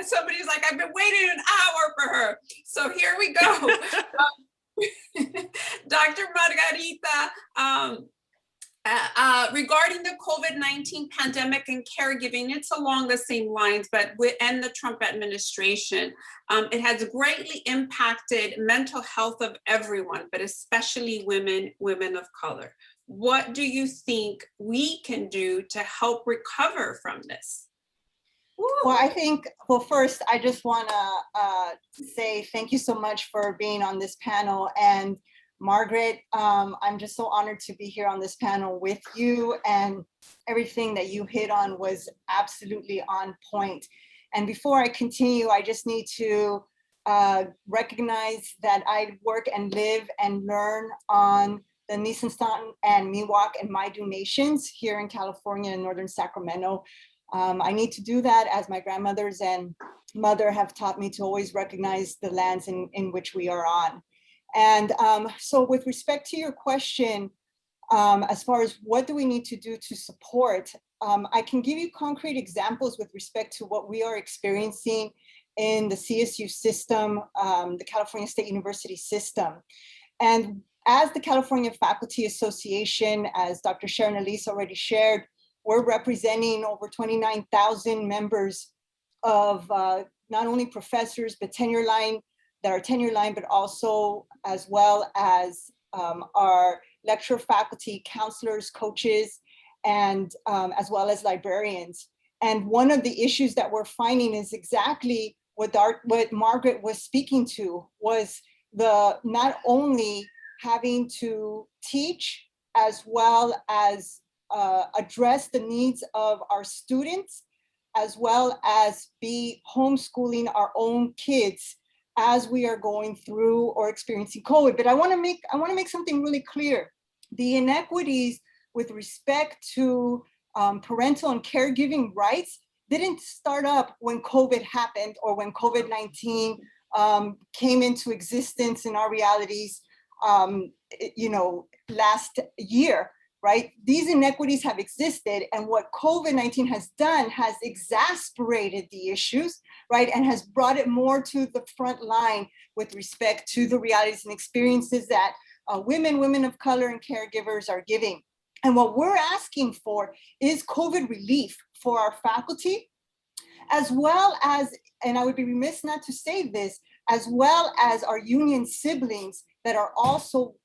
Somebody's like, I've been waiting an hour for her. So here we go. Dr. Margarita, regarding the COVID-19 pandemic and caregiving, it's along the same lines, but and the Trump administration, it has greatly impacted mental health of everyone, but especially women of color. What do you think we can do to help recover from this? Well, I think, first, I just want to say thank you so much for being on this panel. And Margaret, I'm just so honored to be here on this panel with you, and everything that you hit on was absolutely on point. And before I continue, I just need to recognize that I work and live and learn on the Nisenstein and Miwok and Maidu nations here in California and Northern Sacramento. I need to do that, as my grandmothers and mother have taught me to always recognize the lands in which we are on. And so with respect to your question, as far as what do we need to do to support, I can give you concrete examples with respect to what we are experiencing in the CSU system, the California State University system. And as the California Faculty Association, as Dr. Sharon Elise already shared, we're representing over 29,000 members of not only professors, but tenure line that are tenure line, but also as well as our lecturer faculty, counselors, coaches, and as well as librarians. And one of the issues that we're finding is exactly what Margaret was speaking to, was the not only having to teach as well as address the needs of our students, as well as be homeschooling our own kids as we are going through or experiencing COVID. But I want to make something really clear. The inequities with respect to parental and caregiving rights didn't start up when COVID happened or when COVID-19 came into existence in our realities, last year, right? These inequities have existed, and what COVID-19 has done has exasperated the issues, right? And has brought it more to the front line with respect to the realities and experiences that women of color and caregivers are giving. And what we're asking for is COVID relief for our faculty, as well as, and I would be remiss not to say this, as well as our union siblings that are also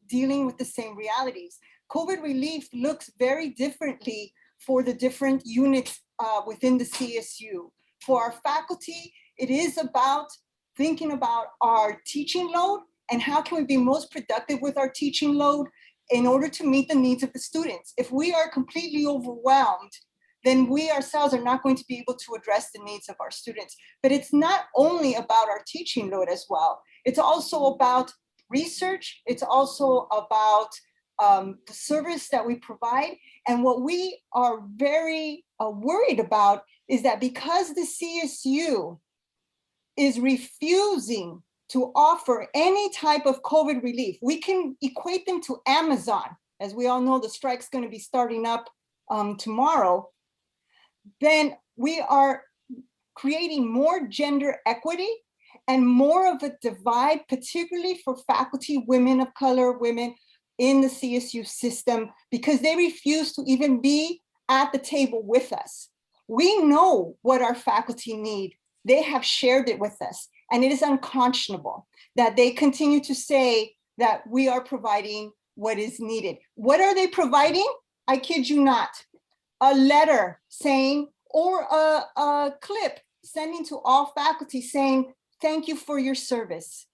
dealing with the same realities. COVID relief looks very differently for the different units within the CSU. For our faculty, it is about thinking about our teaching load and how can we be most productive with our teaching load in order to meet the needs of the students. If we are completely overwhelmed, then we ourselves are not going to be able to address the needs of our students. But it's not only about our teaching load as well. It's also about research. It's also about the service that we provide. And what we are very worried about is that because the CSU is refusing to offer any type of COVID relief, we can equate them to Amazon. As we all know, the strike's going to be starting up tomorrow. Then we are creating more gender equity and more of a divide, particularly for faculty, women of color, women in the CSU system, because they refuse to even be at the table with us. We know what our faculty need. They have shared it with us, and it is unconscionable that they continue to say that we are providing what is needed. What are they providing? I kid you not. A letter saying, or a clip sending to all faculty saying, thank you for your service.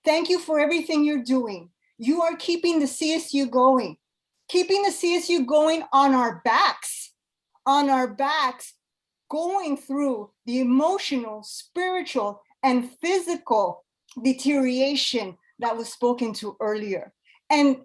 Thank you for everything you're doing. You are keeping the CSU going on our backs, going through the emotional, spiritual, and physical deterioration that was spoken to earlier. And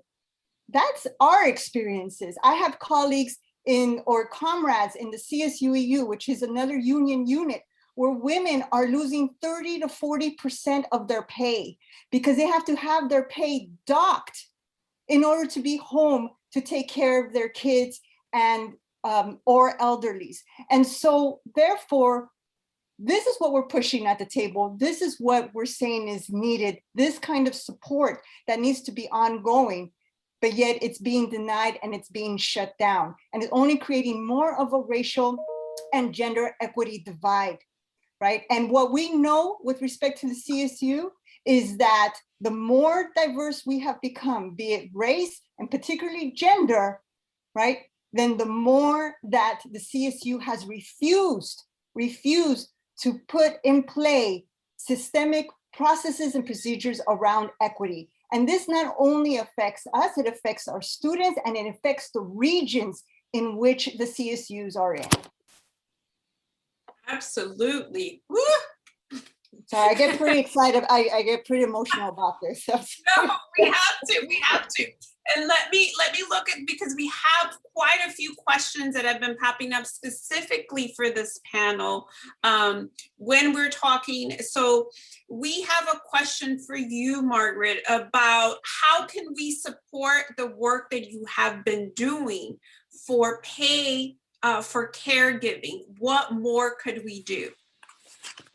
that's our experiences. I have colleagues or comrades in the CSUEU, which is another union unit, where women are losing 30 to 40% of their pay because they have to have their pay docked in order to be home to take care of their kids and or elderlies. And so therefore, this is what we're pushing at the table. This is what we're saying is needed, this kind of support that needs to be ongoing, but yet it's being denied and it's being shut down. And it's only creating more of a racial and gender equity divide, right? And what we know with respect to the CSU is that the more diverse we have become, be it race and particularly gender, right? Then the more that the CSU has refused to put in play systemic processes and procedures around equity. And this not only affects us, it affects our students and it affects the regions in which the CSUs are in. Absolutely. Woo! Sorry, I get pretty excited. I get pretty emotional about this. No, we have to. And let me look at, because we have quite a few questions that have been popping up specifically for this panel when we're talking. So we have a question for you, Margaret, about how can we support the work that you have been doing for pay for caregiving? What more could we do?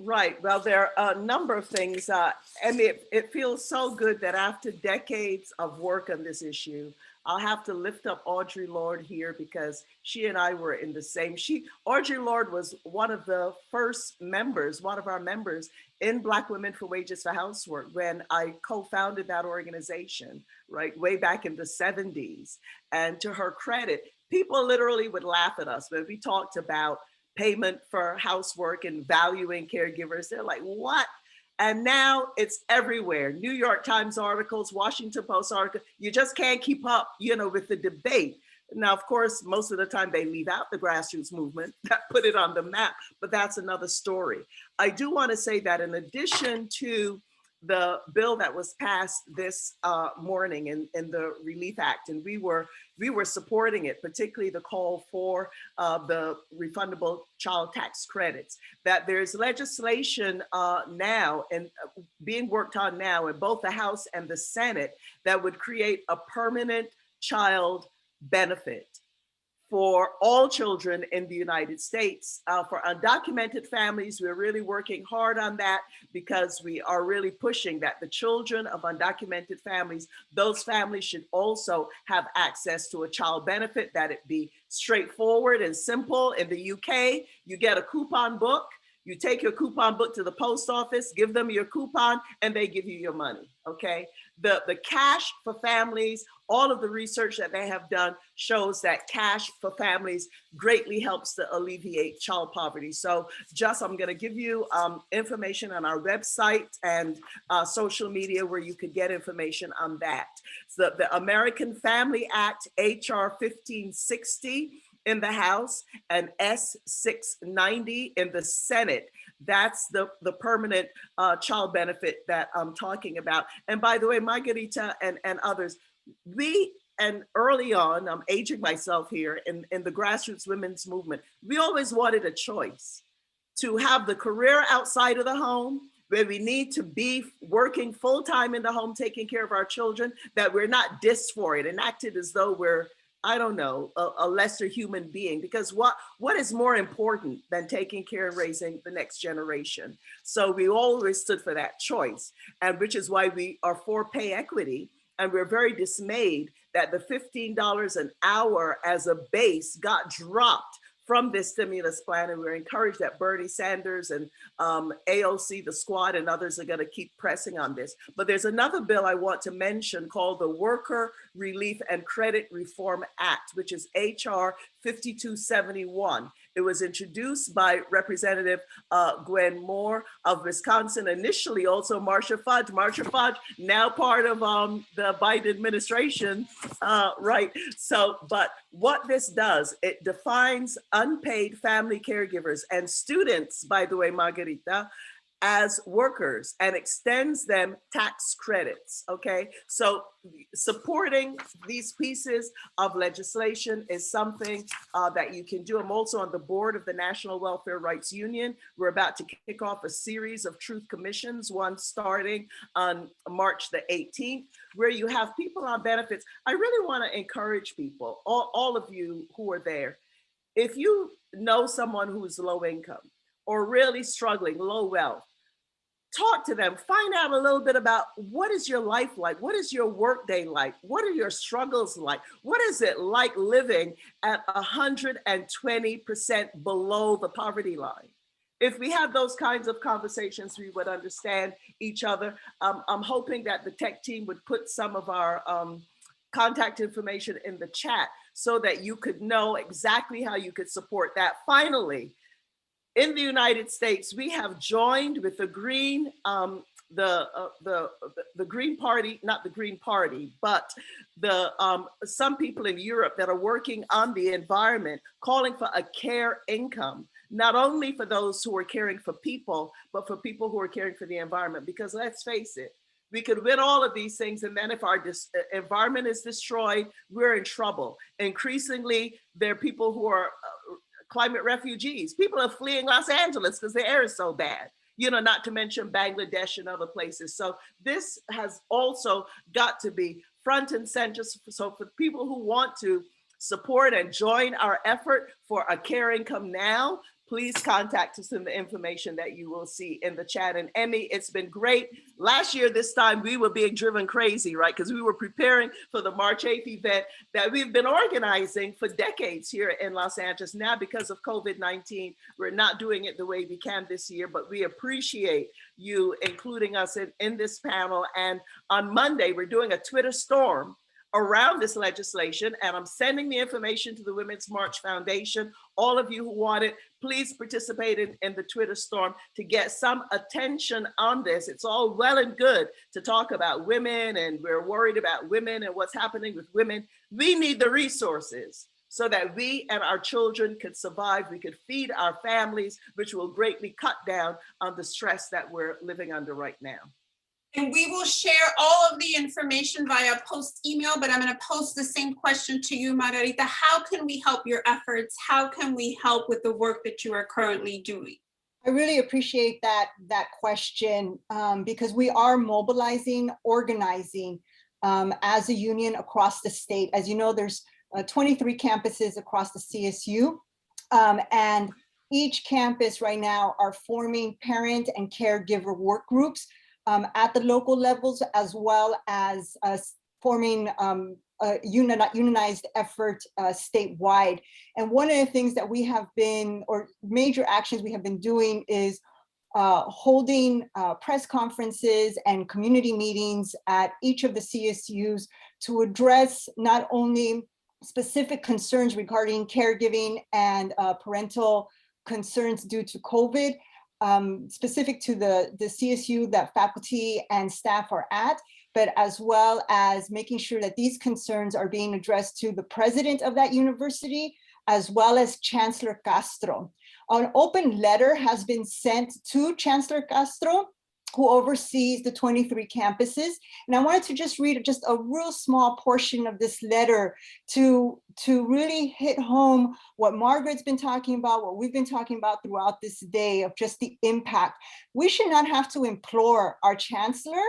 Right. Well, there are a number of things. And it feels so good that after decades of work on this issue, I'll have to lift up Audre Lorde here because she and I were in the same, Audre Lorde was one of the first members, one of our members in Black Women for Wages for Housework when I co-founded that organization, right, way back in the 70s. And to her credit, people literally would laugh at us when we talked about payment for housework and valuing caregivers. They're like, what? And now it's everywhere. New York Times articles, Washington Post articles. You just can't keep up, with the debate. Now, of course, most of the time they leave out the grassroots movement that put it on the map, but that's another story. I do want to say that in addition to the bill that was passed this morning in the Relief Act, and we were supporting it, particularly the call for the refundable child tax credits, that there's legislation now and being worked on now in both the House and the Senate that would create a permanent child benefit for all children in the United States. For undocumented families, we're really working hard on that because we are really pushing that the children of undocumented families, those families should also have access to a child benefit, that it be straightforward and simple. In the UK, you get a coupon book. You take your coupon book to the post office, give them your coupon, and they give you your money, okay? The cash for families, all of the research that they have done shows that cash for families greatly helps to alleviate child poverty. So just, I'm gonna give you information on our website and social media where you could get information on that. So the American Family Act, HR 1560, in the House and S690 in the Senate. That's the permanent child benefit that I'm talking about. And by the way, Margarita and others, and early on, I'm aging myself here, in the grassroots women's movement, we always wanted a choice to have the career outside of the home, where we need to be working full-time in the home, taking care of our children, that we're not dissed for it and acted as though we're, I don't know, a lesser human being, because what is more important than taking care and raising the next generation? So we always stood for that choice, and which is why we are for pay equity. And we're very dismayed that the $15 an hour as a base got dropped from this stimulus plan. And we're encouraged that Bernie Sanders and AOC, the squad, and others are going to keep pressing on this. But there's another bill I want to mention called the Worker Relief and Credit Reform Act, which is HR 5271. It was introduced by Representative Gwen Moore of Wisconsin, initially also Marsha Fudge. Marsha Fudge, now part of the Biden administration, right? So, but what this does, it defines unpaid family caregivers and students, by the way, Margarita, as workers and extends them tax credits, okay? So supporting these pieces of legislation is something that you can do. I'm also on the board of the National Welfare Rights Union. We're about to kick off a series of truth commissions, one starting on March the 18th, where you have people on benefits. I really wanna encourage people, all of you who are there, if you know someone who's low income or really struggling, low wealth, talk to them, find out a little bit about what is your life like? What is your workday like? What are your struggles like? What is it like living at 120% below the poverty line? If we had those kinds of conversations, we would understand each other. I'm hoping that the tech team would put some of our contact information in the chat so that you could know exactly how you could support that. Finally, in the United States, we have joined with the Green, the Green Party, not the Green Party, but some people in Europe that are working on the environment, calling for a care income, not only for those who are caring for people, but for people who are caring for the environment. Because let's face it, we could win all of these things, and then if our environment is destroyed, we're in trouble. Increasingly, there are people who are climate refugees. People are fleeing Los Angeles because the air is so bad, not to mention Bangladesh and other places. So this has also got to be front and center. So for people who want to support and join our effort for a care income now, please contact us in the information that you will see in the chat. And Emmy, it's been great. Last year, this time, we were being driven crazy, right? Because we were preparing for the March 8th event that we've been organizing for decades here in Los Angeles. Now, because of COVID-19, we're not doing it the way we can this year, but we appreciate you including us in this panel. And on Monday, we're doing a Twitter storm around this legislation, and I'm sending the information to the Women's March Foundation. All of you who want it, please participate in the Twitter storm to get some attention on this. It's all well and good to talk about women, and we're worried about women and what's happening with women. We need the resources so that we and our children could survive. We could feed our families, which will greatly cut down on the stress that we're living under right now. And we will share all of the information via post email, but I'm going to post the same question to you, Margarita. How can we help your efforts? How can we help with the work that you are currently doing? I really appreciate that question because we are mobilizing, organizing as a union across the state. As you know, there's 23 campuses across the CSU, and each campus right now are forming parent and caregiver work groups at the local levels, as well as forming a unionized effort statewide. And one of the things that we have been, or major actions we have been doing, is holding press conferences and community meetings at each of the CSUs to address not only specific concerns regarding caregiving and parental concerns due to COVID, specific to the CSU that faculty and staff are at, but as well as making sure that these concerns are being addressed to the president of that university, as well as Chancellor Castro. An open letter has been sent to Chancellor Castro, who oversees the 23 campuses. And I wanted to just read just a real small portion of this letter to really hit home what Margaret's been talking about, what we've been talking about throughout this day, of just the impact. We should not have to implore our chancellor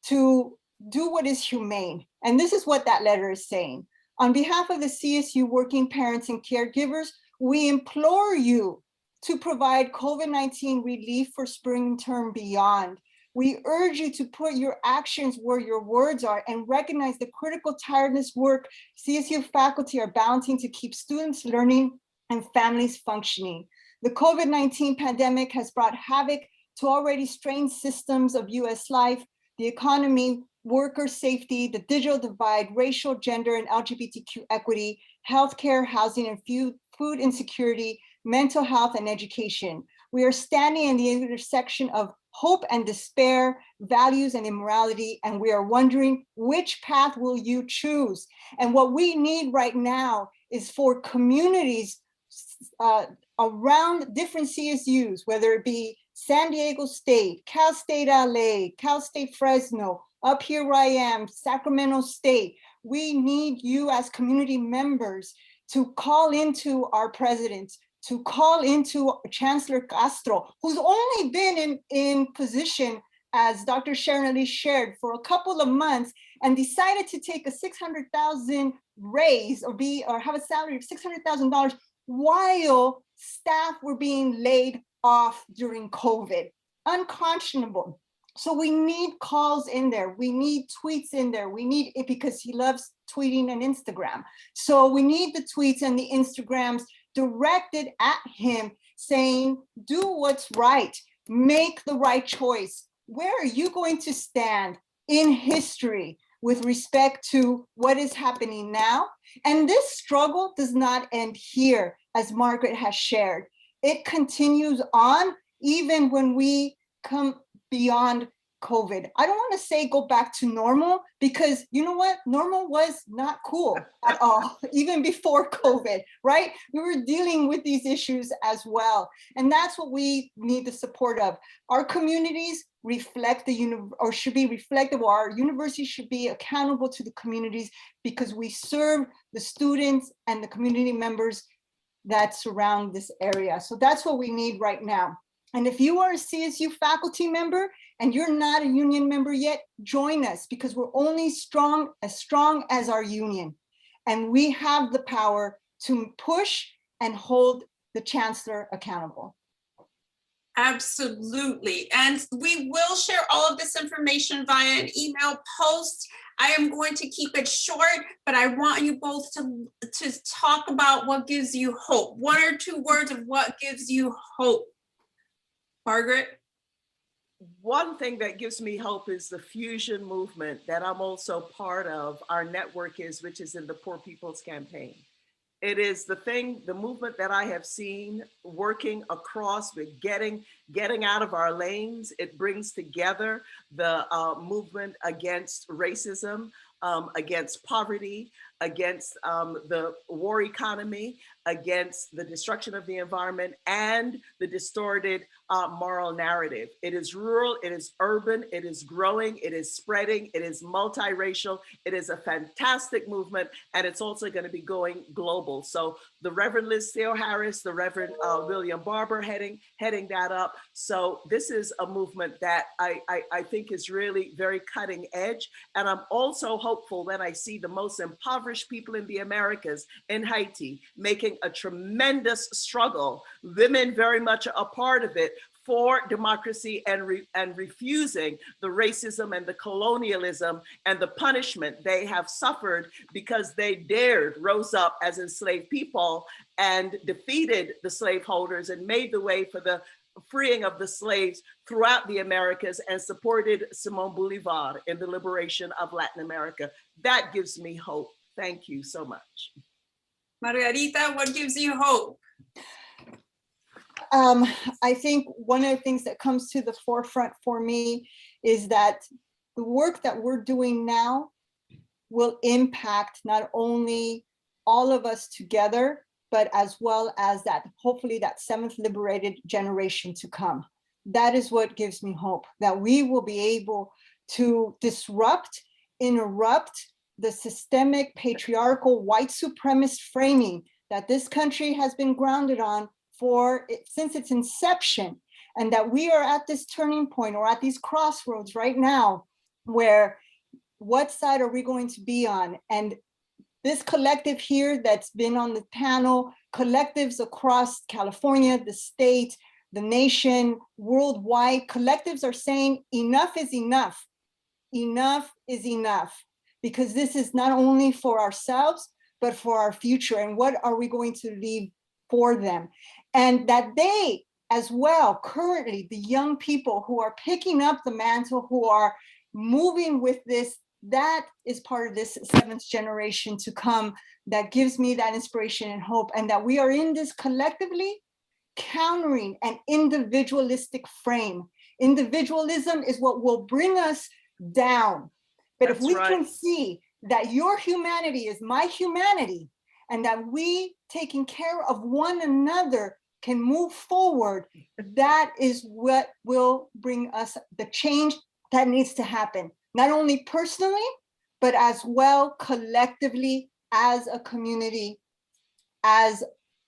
to do what is humane. And this is what that letter is saying. On behalf of the CSU working parents and caregivers, we implore you to provide COVID-19 relief for spring term beyond. We urge you to put your actions where your words are and recognize the critical tireless work CSU faculty are balancing to keep students learning and families functioning. The COVID-19 pandemic has brought havoc to already strained systems of US life, the economy, worker safety, the digital divide, racial, gender, and LGBTQ equity, healthcare, housing, and food insecurity, mental health, and education. We are standing in the intersection of hope and despair, values and immorality, and we are wondering, which path will you choose? And what we need right now is for communities around different CSUs, whether it be San Diego State, Cal State LA, Cal State Fresno, up here where I am, Sacramento State. We need you as community members to call into our presidents, to call into Chancellor Castro, who's only been in position, as Dr. Sharon Ali shared, for a couple of months, and decided to take a $600,000 raise or have a salary of $600,000 while staff were being laid off during COVID. Unconscionable. So we need calls in there. We need tweets in there. We need it because he loves tweeting and Instagram. So we need the tweets and the Instagrams directed at him saying, do what's right, make the right choice. Where are you going to stand in history with respect to what is happening now? And this struggle does not end here, as Margaret has shared. It continues on even when we come beyond COVID. I don't want to say go back to normal, because you know what? Normal was not cool at all, even before COVID, right? We were dealing with these issues as well. And that's what we need the support of. Our communities reflect should be reflective, or our university should be accountable to the communities, because we serve the students and the community members that surround this area. So that's what we need right now. And if you are a CSU faculty member and you're not a union member yet, join us, because we're only strong as our union. And we have the power to push and hold the chancellor accountable. Absolutely. And we will share all of this information via an email post. I am going to keep it short, but I want you both to talk about what gives you hope. 1 or 2 words of what gives you hope. Margaret? One thing that gives me hope is the fusion movement that I'm also part of. Our network is, which is in the Poor People's Campaign. It is the movement that I have seen working across with getting out of our lanes. It brings together the movement against racism, against poverty, against the war economy, against the destruction of the environment, and the distorted moral narrative. It is rural, it is urban, it is growing, it is spreading, it is multiracial, it is a fantastic movement, and it's also going to be going global. So the Reverend Liz Theo Harris, the Reverend William Barber heading that up. So this is a movement that I think is really very cutting edge. And I'm also hopeful when I see the most impoverished people in the Americas, in Haiti, making a tremendous struggle, women very much a part of it, for democracy and refusing the racism and the colonialism and the punishment they have suffered because they rose up as enslaved people and defeated the slaveholders and made the way for the freeing of the slaves throughout the Americas and supported Simón Bolívar in the liberation of Latin America. That gives me hope. Thank you so much. Margarita, what gives you hope? I think one of the things that comes to the forefront for me is that the work that we're doing now will impact not only all of us together, but as well as that, hopefully that 7th liberated generation to come. That is what gives me hope, that we will be able to interrupt the systemic patriarchal white supremacist framing that this country has been grounded on since its inception, and that we are at this turning point or at these crossroads right now where what side are we going to be on? And this collective here that's been on the panel, collectives across California, the state, the nation, worldwide, collectives are saying enough is enough. Enough is enough, because this is not only for ourselves, but for our future. And what are we going to leave for them? And that they as well, currently, the young people who are picking up the mantle, who are moving with this, that is part of this 7th generation to come that gives me that inspiration and hope, and that we are in this collectively countering an individualistic frame. Individualism is what will bring us down. But if we can see that your humanity is my humanity, and that we taking care of one another can move forward, that is what will bring us the change that needs to happen, not only personally, but as well collectively as a community, as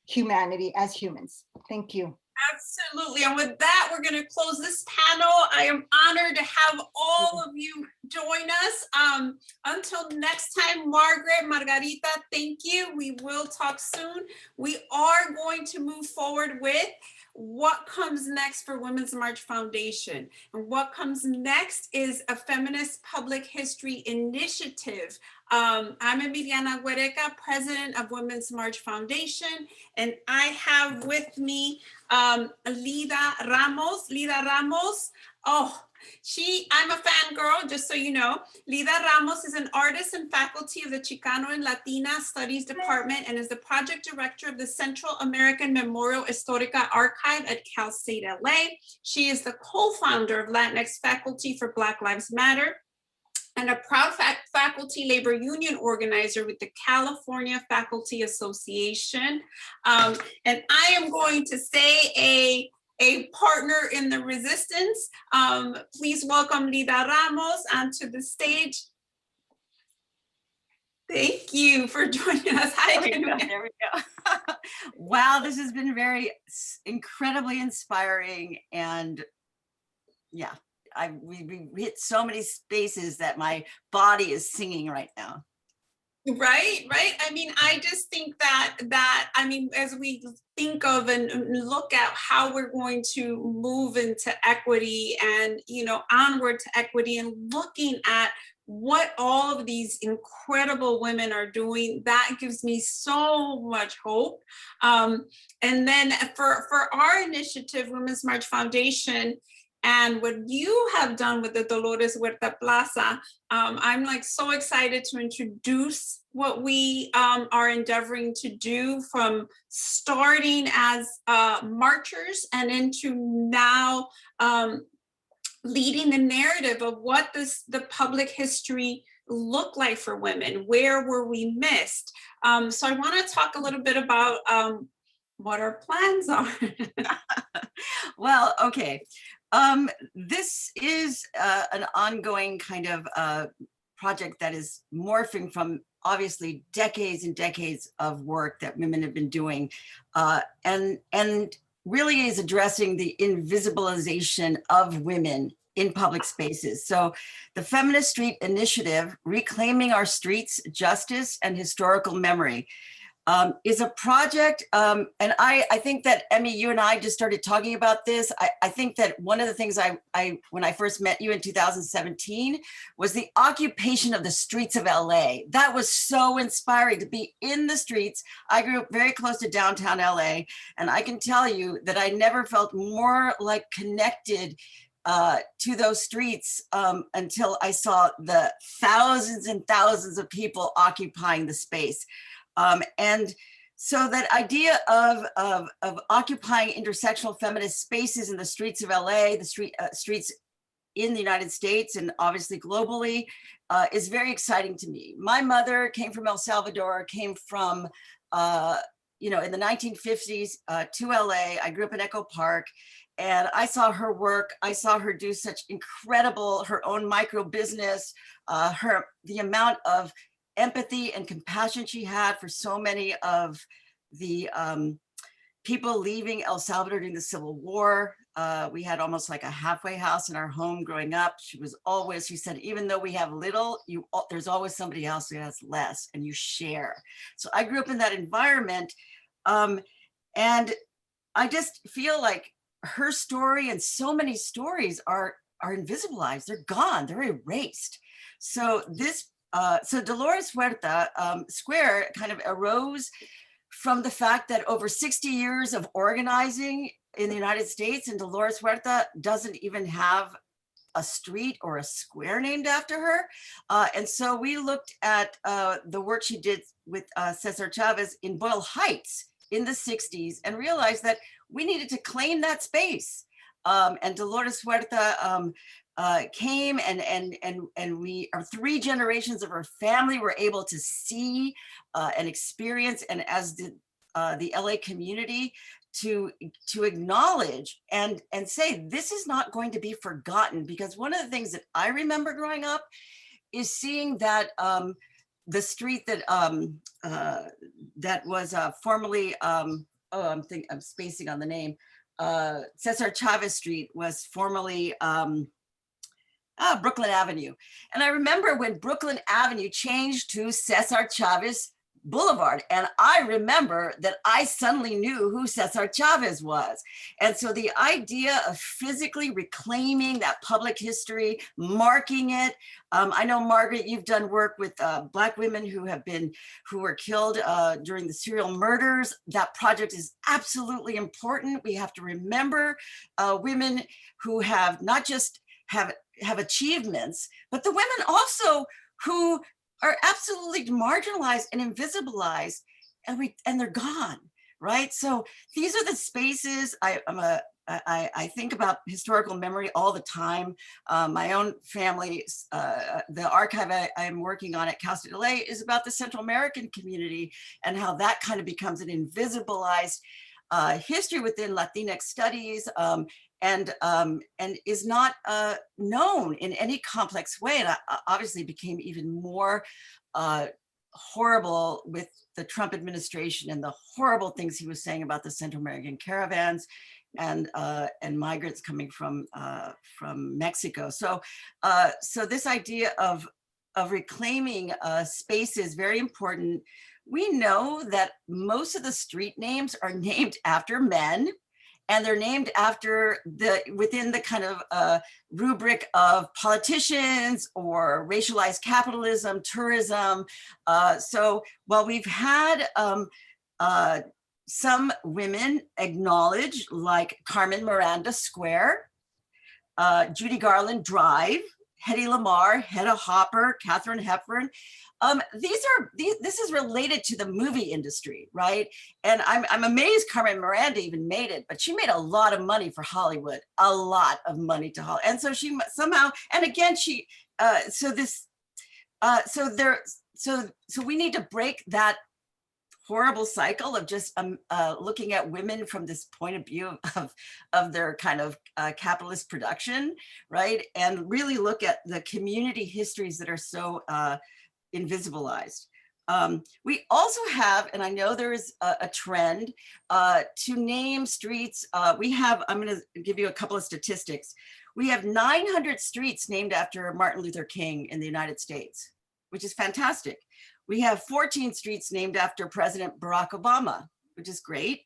humanity, as humans. Thank you. Absolutely. And with that, we're going to close this panel. I am honored to have all of you join us. Until next time, Margarita, thank you. We will talk soon. We are going to move forward with what comes next for Women's March Foundation. And what comes next is a feminist public history initiative. I'm Emiliana Guereca, president of Women's March Foundation, and I have with me Lida Ramos. Lida Ramos, I'm a fangirl, just so you know. Lida Ramos is an artist and faculty of the Chicano and Latina Studies Department and is the project director of the Central American Memorial Histórica Archive at Cal State LA. She is the co-founder of Latinx Faculty for Black Lives Matter and a proud faculty labor union organizer with the California Faculty Association. And I am going to say a partner in the resistance. Please welcome Lida Ramos onto the stage. Thank you for joining us. Hi, there we go. Wow, this has been very incredibly inspiring, and yeah, we hit so many spaces that my body is singing right now. Right, right. I mean, I just think I mean, as we think of and look at how we're going to move into equity and, onward to equity and looking at what all of these incredible women are doing, that gives me so much hope. And then for our initiative, Women's March Foundation, and what you have done with the Dolores Huerta Plaza, I'm like so excited to introduce what we are endeavoring to do, from starting as marchers and into now leading the narrative of what the public history look like for women. Where were we missed? So I want to talk a little bit about what our plans are. Well, okay. This is an ongoing kind of project that is morphing from obviously decades and decades of work that women have been doing, and really is addressing the invisibilization of women in public spaces. So the Feminist Street Initiative, Reclaiming Our Streets, Justice and Historical Memory, is a project, and I think that, Emmy, you and I just started talking about this. I think that one of the things when I first met you in 2017 was the occupation of the streets of LA. That was so inspiring, to be in the streets. I grew up very close to downtown LA, and I can tell you that I never felt more like connected to those streets until I saw the thousands and thousands of people occupying the space. And so that idea of occupying intersectional feminist spaces in the streets of LA, the streets in the United States, and obviously globally, is very exciting to me. My mother came from El Salvador, came from, in the 1950s to LA. I grew up in Echo Park, and I saw her work. I saw her do such incredible, her own micro business, the amount of empathy and compassion she had for so many of the people leaving El Salvador during the Civil War. We had almost like a halfway house in our home growing up. She said, even though we have little, there's always somebody else who has less, and you share. So I grew up in that environment. And I just feel like her story and so many stories are invisibilized. They're gone, they're erased. So so Dolores Huerta Square kind of arose from the fact that over 60 years of organizing in the United States, and Dolores Huerta doesn't even have a street or a square named after her. And so we looked at the work she did with Cesar Chavez in Boyle Heights in the 60s and realized that we needed to claim that space. And Dolores Huerta came, and we, our 3 generations of her family were able to see and experience, and as did the LA community, to acknowledge and say, this is not going to be forgotten. Because one of the things that I remember growing up is seeing that the street that that was formerly, I'm spacing on the name, Cesar Chavez Street was formerly Brooklyn Avenue. And I remember when Brooklyn Avenue changed to Cesar Chavez Boulevard. And I remember that I suddenly knew who Cesar Chavez was. And so the idea of physically reclaiming that public history, marking it. I know, Margaret, you've done work with Black women who were killed during the serial murders. That project is absolutely important. We have to remember women who have not just have achievements, but the women also who are absolutely marginalized and invisibilized, and they're gone, right? So these are the spaces. I think about historical memory all the time. My own family, the archive I'm working on at Cal State LA is about the Central American community and how that kind of becomes an invisibilized history within Latinx studies, and is not known in any complex way. And obviously became even more horrible with the Trump administration and the horrible things he was saying about the Central American caravans and migrants coming from Mexico. So this idea of reclaiming space is very important. We know that most of the street names are named after men, and they're named after within the kind of rubric of politicians or racialized capitalism, tourism. So while we've had some women acknowledged, like Carmen Miranda Square, Judy Garland Drive, Hedy Lamarr, Hedda Hopper, Katharine Hepburn. This is related to the movie industry, right? And I'm amazed Carmen Miranda even made it, but she made a lot of money for Hollywood, a lot of money to Hollywood. And so she somehow, and again, so we need to break that horrible cycle of just looking at women from this point of view of their kind of capitalist production, right? And really look at the community histories that are so invisibilized. We also have, and I know there is a trend to name streets. I'm gonna give you a couple of statistics. We have 900 streets named after Martin Luther King in the United States, which is fantastic. We have 14 streets named after President Barack Obama, which is great.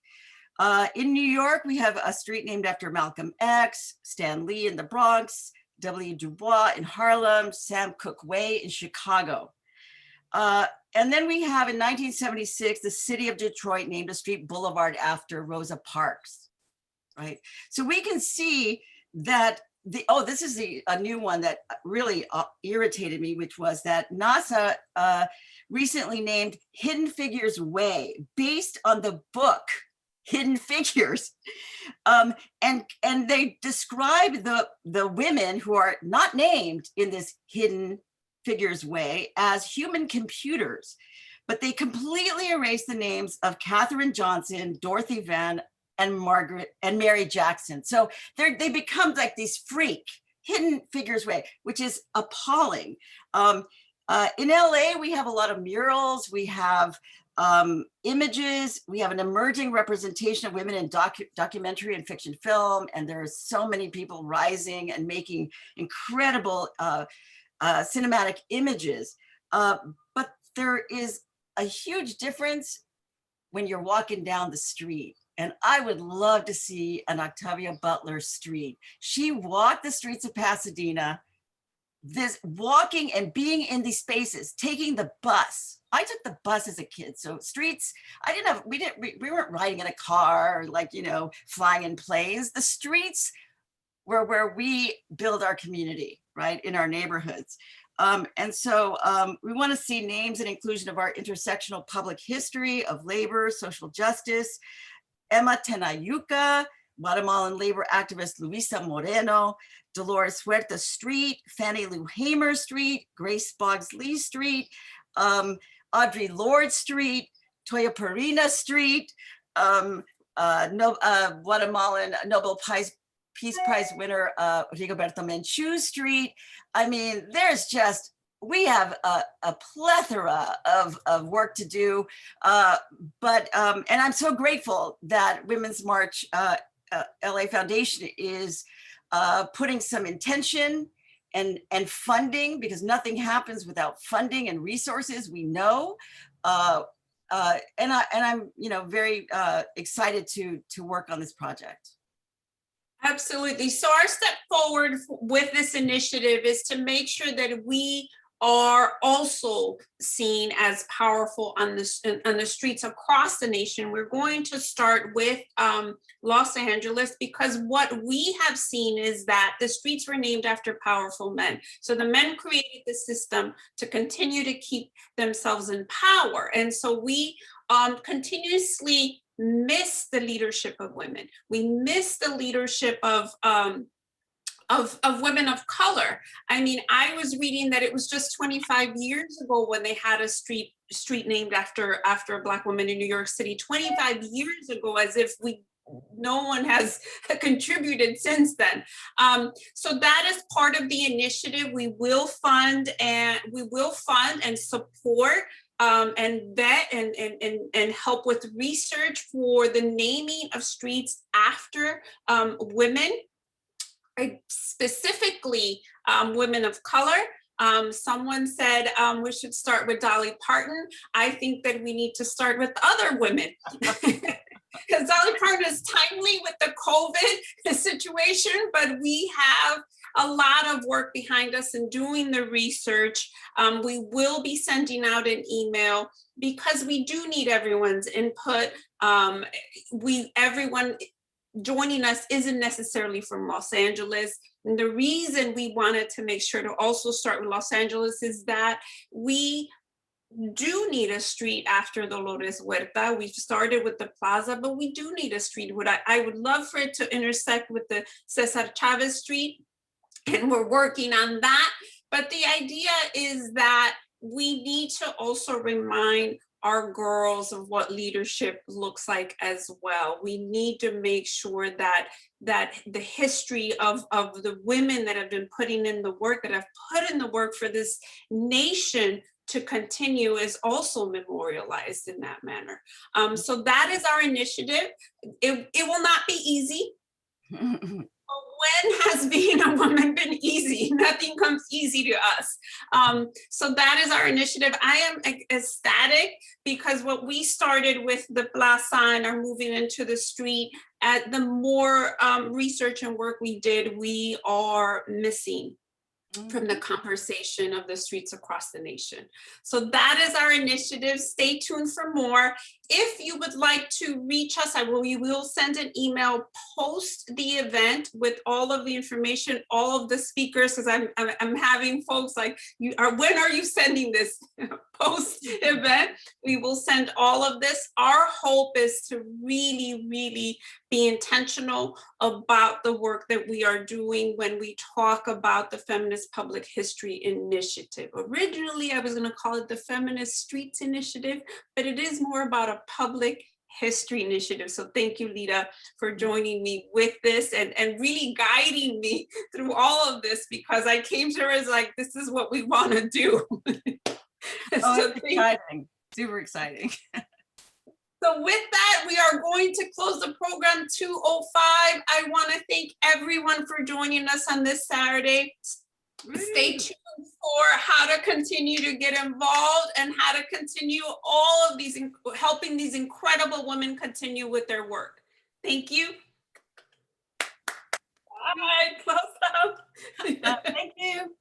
In New York, we have a street named after Malcolm X, Stan Lee in the Bronx, W. Du Bois in Harlem, Sam Cooke Way in Chicago. And then we have in 1976, the city of Detroit named a street boulevard after Rosa Parks, right? So we can see that this is a new one that really irritated me, which was that NASA recently named Hidden Figures Way based on the book Hidden Figures. And they describe the women who are not named in this Hidden Figures Way as human computers, but they completely erase the names of Katherine Johnson, Dorothy Vann, and Margaret and Mary Jackson. So they become like these freak Hidden Figures Way, which is appalling. In LA, we have a lot of murals. We have images. We have an emerging representation of women in documentary and fiction film. And there are so many people rising and making incredible cinematic images. But there is a huge difference when you're walking down the street. And I would love to see an Octavia Butler street. She walked the streets of Pasadena, this walking and being in these spaces, taking the bus. I took the bus as a kid. So streets, we weren't riding in a car, or like, flying in planes. The streets were where we build our community, right? In our neighborhoods. And so we want to see names and inclusion of our intersectional public history of labor, social justice. Emma Tenayuca, Guatemalan labor activist Luisa Moreno, Dolores Huerta Street, Fannie Lou Hamer Street, Grace Boggs Lee Street, Audre Lorde Street, Toya Perina Street, Guatemalan Nobel Peace Prize winner Rigoberto Menchú Street. I mean, we have a plethora of work to do, and I'm so grateful that Women's March LA Foundation is putting some intention and funding, because nothing happens without funding and resources, we know. And I'm very excited to work on this project. Absolutely. So our step forward with this initiative is to make sure that we are also seen as powerful on the streets across the nation. We're going to start with Los Angeles, because what we have seen is that the streets were named after powerful men. So the men created the system to continue to keep themselves in power. And so we continuously miss the leadership of women. We miss the leadership of women of color. I mean, I was reading that it was just 25 years ago when they had a street named after a Black woman in New York City. 25 years ago, as if no one has contributed since then. So that is part of the initiative. We will fund and support and vet and help with research for the naming of streets after women, specifically women of color. Someone said we should start with Dolly Parton. I think that we need to start with other women. Because Dolly Parton is timely with the COVID situation, but we have a lot of work behind us in doing the research. We will be sending out an email because we do need everyone's input. Everyone joining us isn't necessarily from Los Angeles. And the reason we wanted to make sure to also start with Los Angeles is that we do need a street after Dolores Huerta. We've started with the plaza, but we do need a street. I would love for it to intersect with the Cesar Chavez Street, and we're working on that. But the idea is that we need to also remind our girls of what leadership looks like as well. We need to make sure that the history of the women that have been putting in the work, that have put in the work for this nation to continue, is also memorialized in that manner. So that is our initiative. It will not be easy. When has being a woman been easy? Nothing comes easy to us. So that is our initiative. I am ecstatic because what we started with the plaza and are moving into the street, the more research and work we did, we are missing from the conversation of the streets across the nation. So that is our initiative. Stay tuned for more. If you would like to reach us, we will send an email post the event with all of the information, all of the speakers, because I'm having folks like, when are you sending this post event? We will send all of this. Our hope is to really, really be intentional about the work that we are doing when we talk about the Feminist Public History Initiative. Originally, I was going to call it the Feminist Streets Initiative, but it is more about a public history initiative. So thank you, Lita, for joining me with this and really guiding me through all of this, because I came to her as like, this is what we want to do. So exciting, super exciting. So with that, we are going to close the program 2:05. I want to thank everyone for joining us on this Saturday. Stay tuned for how to continue to get involved and how to continue all of these, helping these incredible women continue with their work. Thank you. Bye, close out. Thank you.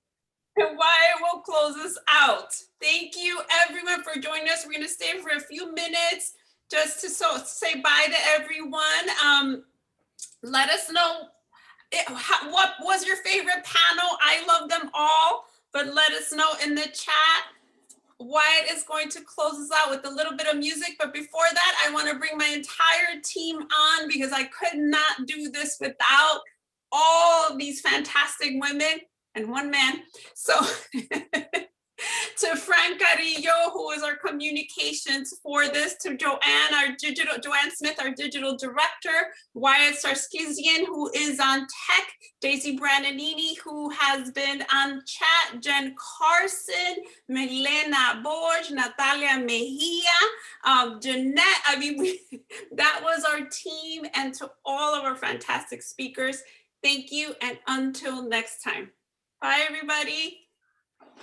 And Wyatt will close us out. Thank you everyone for joining us. We're gonna stay for a few minutes just to say bye to everyone. Let us know what was your favorite panel. I love them all, but let us know in the chat. Wyatt is going to close us out with a little bit of music, but before that, I want to bring my entire team on because I could not do this without all of these fantastic women and one man. So to Frank Carrillo, who is our communications for this, to Joanne Smith, our digital director, Wyatt Sarkisian, who is on tech, Daisy Brandonini, who has been on chat, Jen Carson, Milena Borge, Natalia Mejia, Jeanette. That was our team, and to all of our fantastic speakers, thank you, and until next time. Bye, everybody.